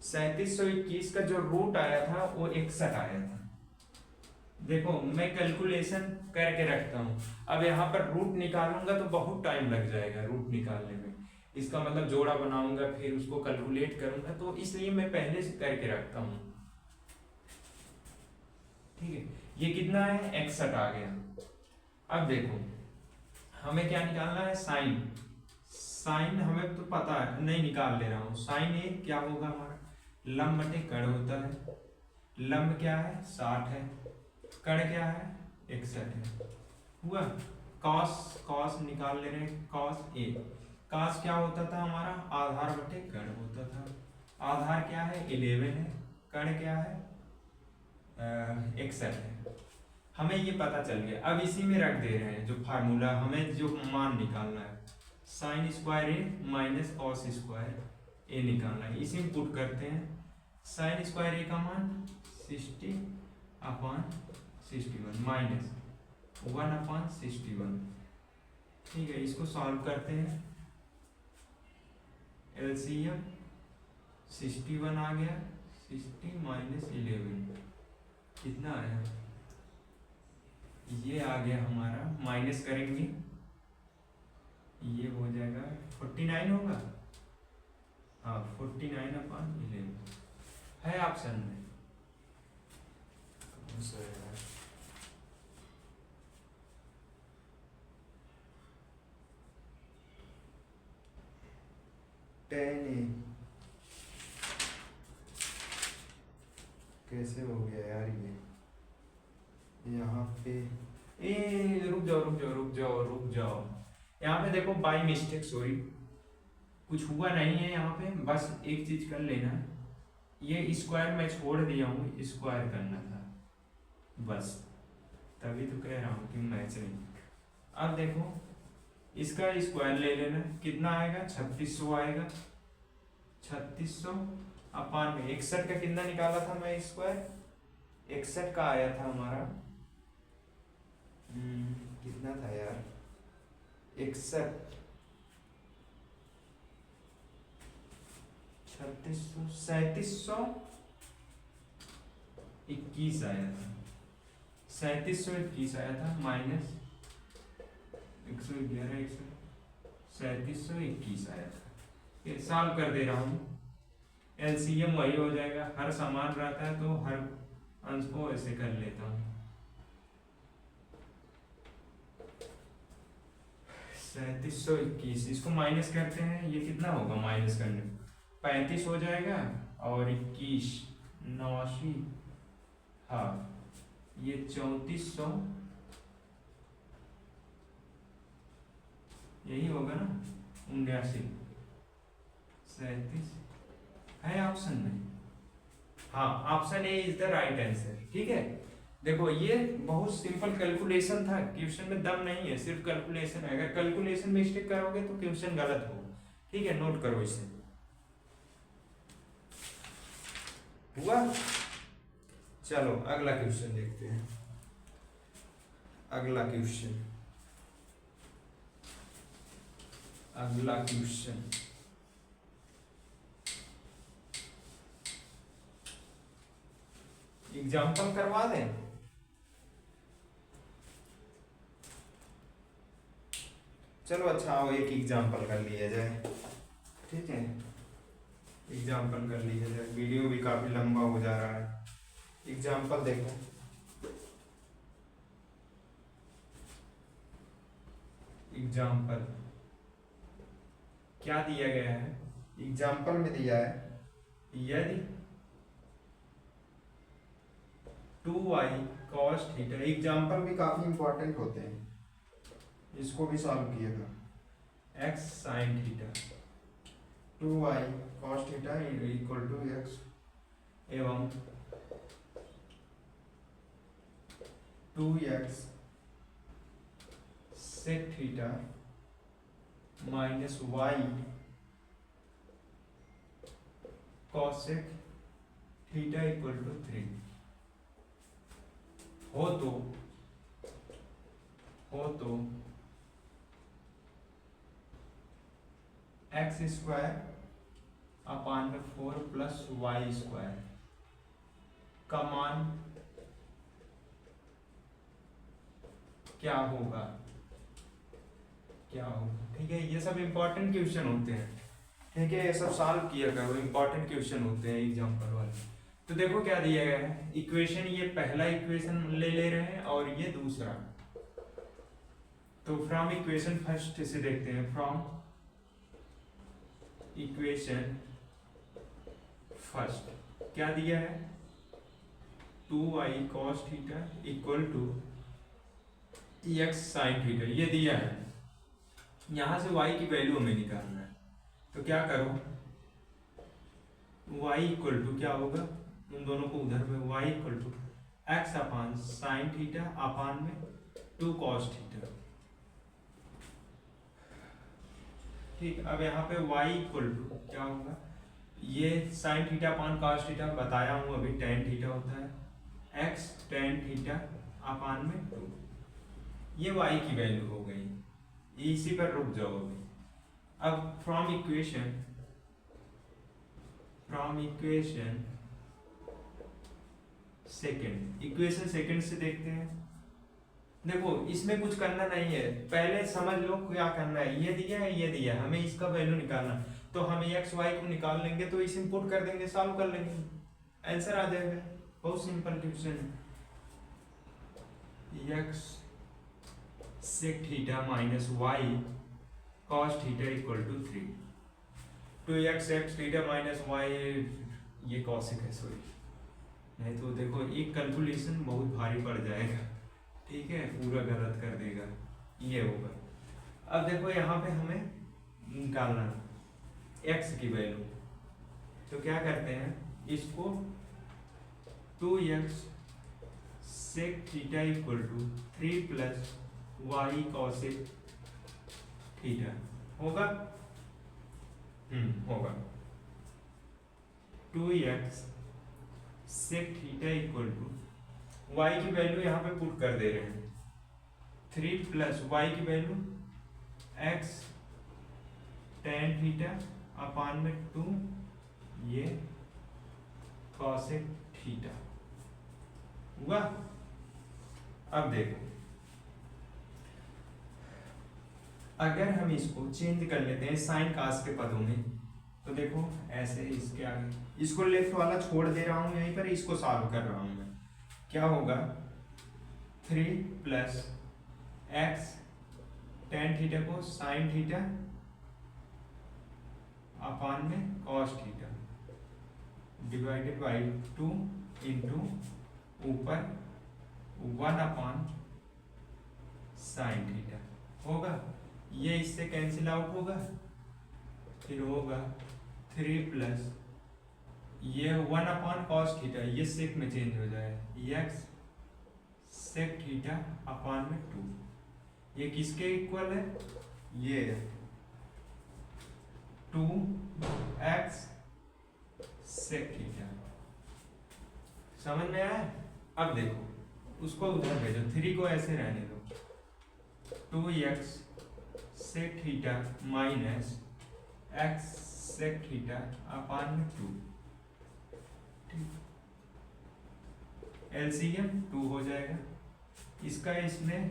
3721 का जो रूट आया था वो 61 आया था। देखो मैं कैलकुलेशन करके रखता हूँ, अब यहाँ पर रूट निकालूंगा तो बहुत टाइम लग जाएगा रूट निकालने में, इसका मतलब जोड़ा बनाऊंगा फिर उसको कैलकुलेट करूंगा, तो इसलिए मैं पहले से करके रखता हूँ। ठीक है, ये कितना है 61 आ गया। अब देखो हमें क्या निकालना है, साइन। साइन हमें तो पता है, नहीं निकाल ले रहा हूँ, साइन ए क्या होगा हमारा लंब बटे कण होता है। लंब क्या है 60 है, कण क्या है 61 है। हुआ। कॉस कॉस निकाल ले रहे हैं, कॉस ए। कॉस क्या होता था हमारा आधार बटे कण होता था। आधार क्या है 11 है, कण क्या है 61 है। हमें ये पता चल गया। अब इसी में रख दे रहे हैं जो फार्मूला, हमें जो मान निकालना है साइन स्क्वायर ए माइनस कॉस स्क्वायर ए निकालना है। इसी में पुट करते हैं। साइन स्क्वायर ए का मान 60/61 माइनस 1/61। ठीक है, इसको सॉल्व करते हैं। एलसीएम 61 आ गया, 60 माइनस 11 कितना आया, ये आ गया हमारा। माइनस करेंगे ये हो जाएगा 49 होगा। हाँ 49/11 है ऑप्शन में। कैसे हो गया यार ये यहाँ पे। ए रुक जाओ रुक जाओ रुक जाओ रुक जाओ, यहाँ पे देखो बाय मिस्टेक, सॉरी कुछ हुआ नहीं है यहाँ पे। बस एक चीज कर लेना, ये स्क्वायर मैं छोड़ दिया हूँ, स्क्वायर करना था बस, तभी तो कह रहा हूँ कि मैच नहीं। अब देखो इसका स्क्वायर ले लेना, कितना आएगा 3600 आएगा। 3600/61 का कितना निकाला था मैं स्क्वायर, 61 का आया था हमारा। कितना था यार 61 3600 3721 आया था। 3721 आया था माइनस 111 3721 आया था। ये सॉल्व कर दे रहा हूँ। एलसीएम वही हो जाएगा, हर समान रहता है तो हर अंश को ऐसे कर लेता हूँ। 3721 इसको माइनस करते हैं, ये कितना होगा माइनस करने 35 हो जाएगा और 21 89, हाँ ये 3400 यही होगा ना 79 37 है ऑप्शन में। हाँ option A is the right answer. ठीक है, देखो ये बहुत सिंपल कैलकुलेशन था, क्वेश्चन में दम नहीं है, सिर्फ कैलकुलेशन है। अगर कैलकुलेशन मिस्टेक करोगे तो क्वेश्चन गलत होगा। ठीक है, नोट करो इसे। हुआ। चलो अगला क्वेश्चन देखते हैं। अगला क्वेश्चन एग्जाम्पल करवा दें। चलो अच्छा आओ एक एग्जाम्पल कर लिया जाए। ठीक है, एग्जाम्पल कर लिया जाए, वीडियो भी काफी लंबा हो जा रहा है। एग्जाम्पल देखो, एग्जाम्पल क्या दिया गया है, एग्जाम्पल में दिया है यदि 2y cos थीटा, एग्जाम्पल भी काफी इंपॉर्टेंट होते हैं, इसको भी सॉल्व किएगा। x sin theta 2y cos theta equal to x एवं 2x sec theta minus y cosec theta equal to 3 हो तो x स्क्वायर अपान में 4 प्लस वाई स्क्वायर का मान क्या होगा। ठीक है, ये सब इंपॉर्टेंट क्वेश्चन होते हैं। ठीक है, ये सब सॉल्व किया करो, इंपॉर्टेंट क्वेश्चन होते हैं एग्जाम्पल वाले। तो देखो क्या दिया गया है इक्वेशन, ये पहला इक्वेशन ले रहे हैं और ये दूसरा। तो फ्रॉम इक्वेशन फर्स्ट से देखते हैं, फ्रॉम इक्वेशन फर्स्ट क्या दिया है, 2y cos theta equal to x sin theta, ये दिया है। यहां से y की वैल्यू हमें निकालना है, तो क्या करो, y इक्वल टू क्या होगा, उन दोनों को उधर में, y equal to x upon sine theta upon में 2 cos थीटा। ठीक, अब यहाँ पे y इक्वल टू क्या होगा, ये sign theta upon cos theta बताया हूँ अभी, tan थीटा होता है, x tan थीटा अपान में 2, ये y की वैल्यू हो गई। इसी पर रुक जाओ अभी। अब from equation second, equation second से देखते हैं। देखो इसमें कुछ करना नहीं है, पहले समझ लो क्या करना है, ये दिया है, ये दिया है, हमें इसका वैल्यू निकालना, तो हम एक्स वाई को निकाल लेंगे, तो इसे इंपुट कर देंगे, सॉल्व कर लेंगे, आंसर आ जाएगा। बहुत सिंपल क्वेश्चन है। X sec theta minus y cos theta equal to 3, तो x x theta minus y, ये कॉसिक है सॉरी, नहीं तो देखो एक कैलकुलेशन बहुत भारी पड़ जाएगा, ठीक है, पूरा गलत कर देगा, ये होगा। अब देखो यहाँ पे हमें निकालना x की वैल्यू, तो क्या करते हैं, इसको 2x sec theta equal to 3 प्लस वाई कॉसिक थीटा होगा, होगा 2x sec theta equal to, y की वैल्यू यहाँ पे पुट कर दे रहे हैं, 3 प्लस y की value x tan theta upon में 2, ये कॉसेक थीटा हुआ। अब देखो अगर हम इसको चेंज कर लेते हैं साइन कास के पदों में, तो देखो ऐसे इसके आगे, इसको लेफ्ट वाला छोड़ दे रहा हूं यहीं पर, इसको सॉल्व कर रहा हूं मैं, क्या होगा 3 प्लस एक्स टेन थीटा को साइन थीटा अपान में cos theta divided by 2 into ऊपर 1 अपान साइन थीटा होगा, ये इससे कैंसिल आउट होगा, फिर होगा 3 प्लस ये 1 अपान कॉस थीटा, ये सेक में चेंज हो जाएगा, एक्स सेक थीटा अपान में 2, ये किसके इक्वल है, ये 2x सेक थीटा, समझ में आया। अब देखो उसको उधर भेजो, 3 को ऐसे रहने दो, 2x sec theta minus x sec theta upon में 2, एलसीएम 2 हो जाएगा, इसका इसमें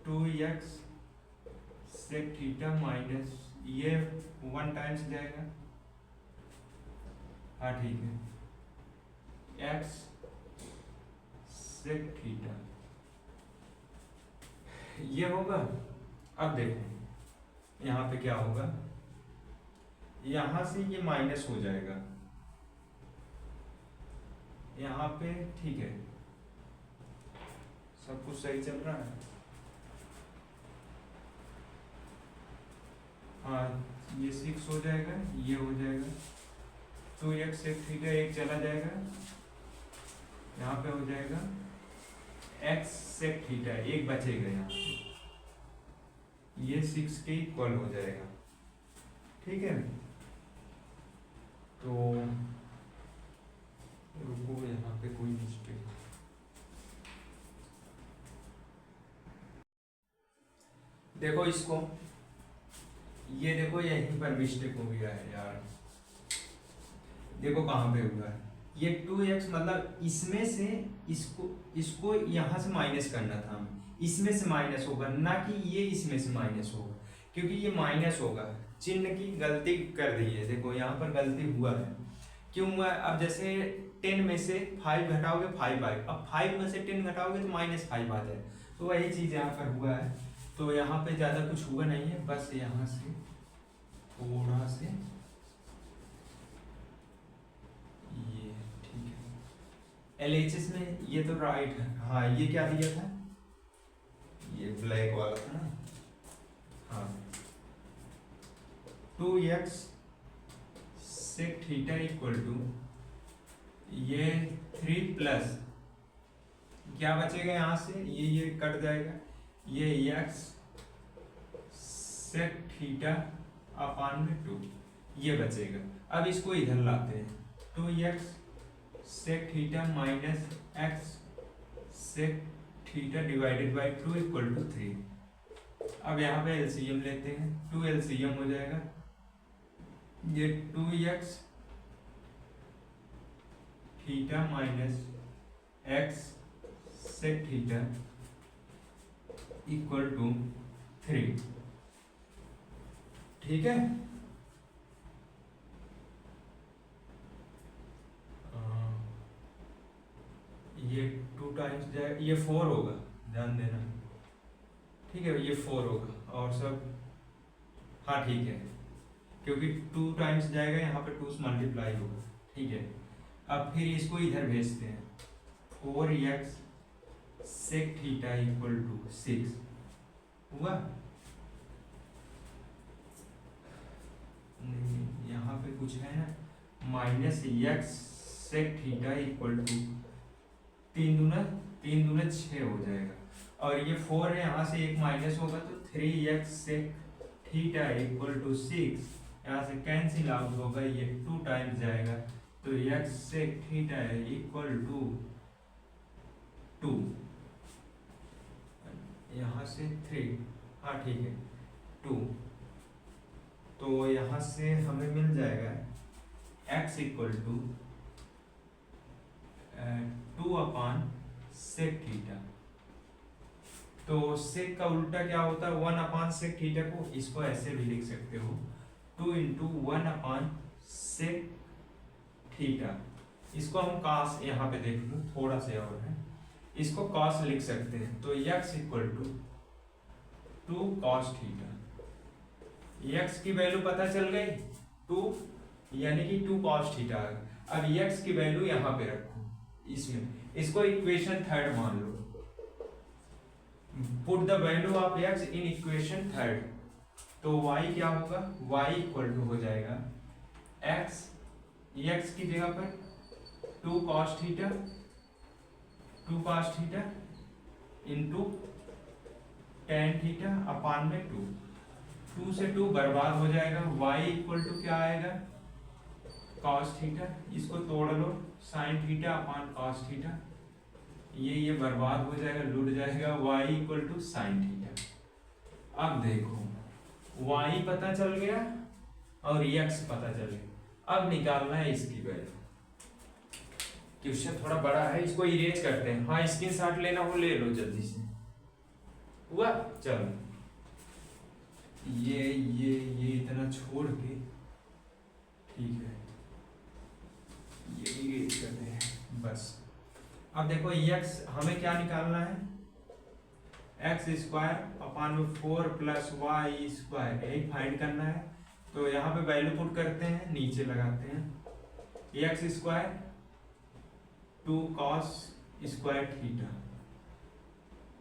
2x सेक थीटा माइनस ये 1 टाइम्स जाएगा, हाँ ठीक है, x सेक थीटा ये होगा। अब देखो यहाँ पे क्या होगा, यहाँ से ये माइनस हो जाएगा, यहाँ पे ठीक है, सब कुछ सही चल रहा है, हाँ ये 6 हो जाएगा, ये हो जाएगा, तो x सेक थीटा एक चला जाएगा, यहाँ पे हो जाएगा x सेक थीटा एक बचेगा, यहाँ ये 6 के इक्वल हो जाएगा, ठीक है। तो रुको यहाँ पे कोई मिस्टेक, देखो इसको, ये देखो यहीं पर मिस्टेक हो गया है यार, देखो कहाँ पे हुआ है, ये 2x मतलब इसमें से इसको यहाँ से माइनस करना था, इसमें से माइनस होगा, ना कि ये इसमें से माइनस होगा, क्योंकि ये माइनस होगा, चिन्ह की गलती कर दी है, देखो यहाँ पर गलती हुआ है, क्यों हुआ है, अब जैसे 10 में से 5 घटाओगे 5 आएगा, अब 5 में से 10 घटाओगे तो -5 आ जाए, तो वही चीज़ यहाँ पर हुआ है। तो यहाँ पे ज़्यादा कुछ हुआ नहीं है, बस यहाँ से थोड़ा से ये ठीक है। LHS में ये तो राइट है। हाँ ये क्या दिया था, ये ब्लैक वाला था ना। हाँ 2x sec theta equal to ये 3 प्लस क्या बचेगा यहाँ से, ये कट जाएगा, ये x sec थीटा अपान में 2 ये बचेगा। अब इसको इधर लाते हैं, 2x sec theta minus x sec theta divided by 2 equal to 3। अब यहाँ पे एलसीएम लेते हैं, 2 एलसीएम हो जाएगा, ये 2x theta minus x sec theta equal to 3। ठीक है। ये 2 टाइम्स जाएगा, ये 4 होगा, ध्यान देना। ठीक है, ये 4 होगा और सब हाँ ठीक है, क्योंकि 2 टाइम्स जाएगा यहाँ पे 2 से मल्टीप्लाई होगा। ठीक है, अब फिर इसको इधर भेजते हैं, 4x sec theta equal to 6 हुआ। नहीं यहाँ पे कुछ है ना, minus x sec theta equal to 3 दूना 6 हो जाएगा, और ये 4 है, यहाँ से एक माइनस होगा तो 3x sec theta equal to 6, यहाँ से कैंसिल आउट होगा, ये 2 टाइम्स जाएगा तो x sec theta equal to 2, यहाँ से 3, हाँ ठीक है 2, तो यहाँ से हमें मिल जाएगा x equal to 2 upon sec theta. तो sec का उल्टा क्या होता है, 1 अपान sec थीटा को इसको ऐसे भी लिख सकते हो, 2 इंटू 1 अपान sec थीटा। इसको हम cos, यहाँ पे देख लो थोड़ा सा और है, इसको cos लिख सकते हैं, तो x equal to 2 cos theta. x की वैल्यू पता चल गई 2, यानी कि 2 cos थीटा। अब x की वैल्यू यहाँ पे रखो, इसमें इसको इक्वेशन 3 मान लो, put the value of x in equation 3, तो y क्या होगा, y इक्वल टू हो जाएगा x की जगह पर 2 cos theta into tan theta upon में 2 से 2 बर्बाद हो जाएगा, y इक्वल टू क्या आएगा cos थीटा, इसको तोड़ लो sin theta upon cos theta, ये बर्बाद हो जाएगा, लुट जाएगा, y equal to sin theta. अब देखो y पता चल गया और x पता चल गया, अब निकालना है इसकी वैल्यू। क्वेश्चन थोड़ा बड़ा है, इसको इरेज करते हैं। हाँ स्क्रीनशॉट लेना हो ले लो जल्दी से, हुआ। चलो ये इतना छोड़ के, ठीक है ये इरेज करते हैं बस। अब देखो x हमें क्या निकालना है, x स्क्वायर अपान में 4 प्लस वाई स्क्वायर, यही फाइंड करना है। तो यहाँ पे वैल्यू पुट करते हैं, नीचे लगाते हैं, x square 2 cos square theta,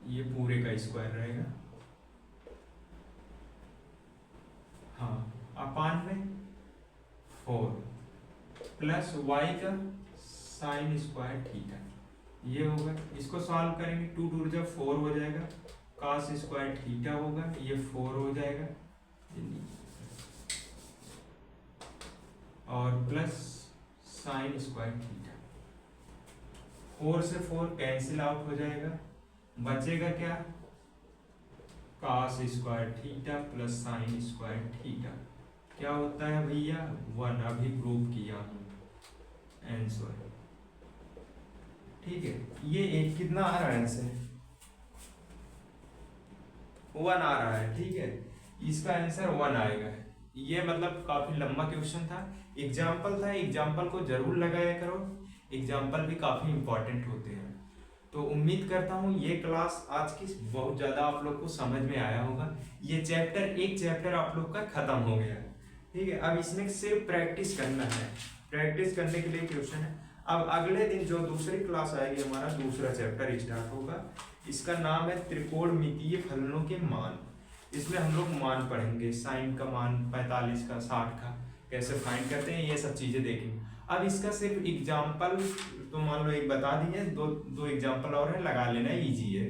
ये पूरे का स्क्वायर रहेगा, हाँ अपान में 4 प्लस वाई का साइन स्क्वायर थीटा, ये होगा। इसको सॉल्व करेंगे, 2 2 जब 4 हो जाएगा, cos स्क्वायर थीटा होगा, ये 4 हो जाएगा, और प्लस साइन स्क्वायर थीटा, 4 से 4 कैंसिल आउट हो जाएगा, बचेगा क्या, cos square theta plus sign square theta, क्या होता है भैया 1, अभी प्रूव किया हूँ आंसर। ठीक है, ये एक कितना आ रहा है आंसर, 1 आ रहा है। ठीक है, इसका आंसर 1 आएगा। ये मतलब काफी लंबा क्वेश्चन था, एग्जाम्पल था, एग्जाम्पल को जरूर लगाया करो, एग्जाम्पल भी काफी इंपॉर्टेंट होते हैं। तो उम्मीद करता हूँ ये क्लास आज की बहुत ज़्यादा आप लोग को समझ में आया होगा। ये एक चैप्टर आप लोग का खत्म हो गया। ठीक है, अब इसमें सिर्फ प्रैक्टिस करना है। प्रैक्टिस करने के लिए क्वेश्चन है। अब अगले दिन जो दूसरी क्लास आएगी, हमारा दूसरा चैप्टर स्टार्ट होगा। इसका नाम है त्रिकोणमितीय फलनों के मान। इसमें हम लोग मान पढ़ेंगे, साइन का मान 45 का 60 का कैसे फाइंड करते हैं, ये सब चीजें देखेंगे। अब इसका सिर्फ एग्जाम्पल तो मान लो एक बता दिए, दो एग्जाम्पल और है, लगा लेना, इजी है।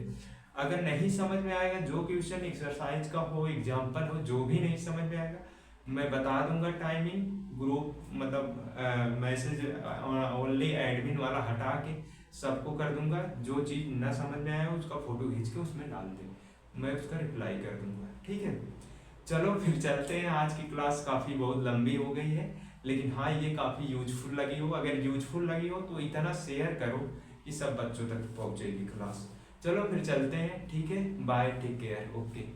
अगर नहीं समझ में आएगा, जो क्वेश्चन एक्सरसाइज का हो, एग्जाम्पल हो, जो भी नहीं समझ में आएगा मैं बता दूंगा टाइमिंग, ग्रुप मतलब मैसेज ओनली एडमिन वाला हटा के सबको कर दूंगा। जो चीज ना समझ में आए उसका फोटो खींच के उसमें डाल दे, मैं उसका रिप्लाई कर दूंगा, ठीक है। चलो फिर चलते हैं। आज की क्लास काफ़ी बहुत लंबी हो गई है, लेकिन हाँ ये काफ़ी यूजफुल लगी हो। अगर यूजफुल लगी हो तो इतना शेयर करो कि सब बच्चों तक पहुँचेगी क्लास। चलो फिर चलते हैं, ठीक है, बाय, टेक केयर, ओके।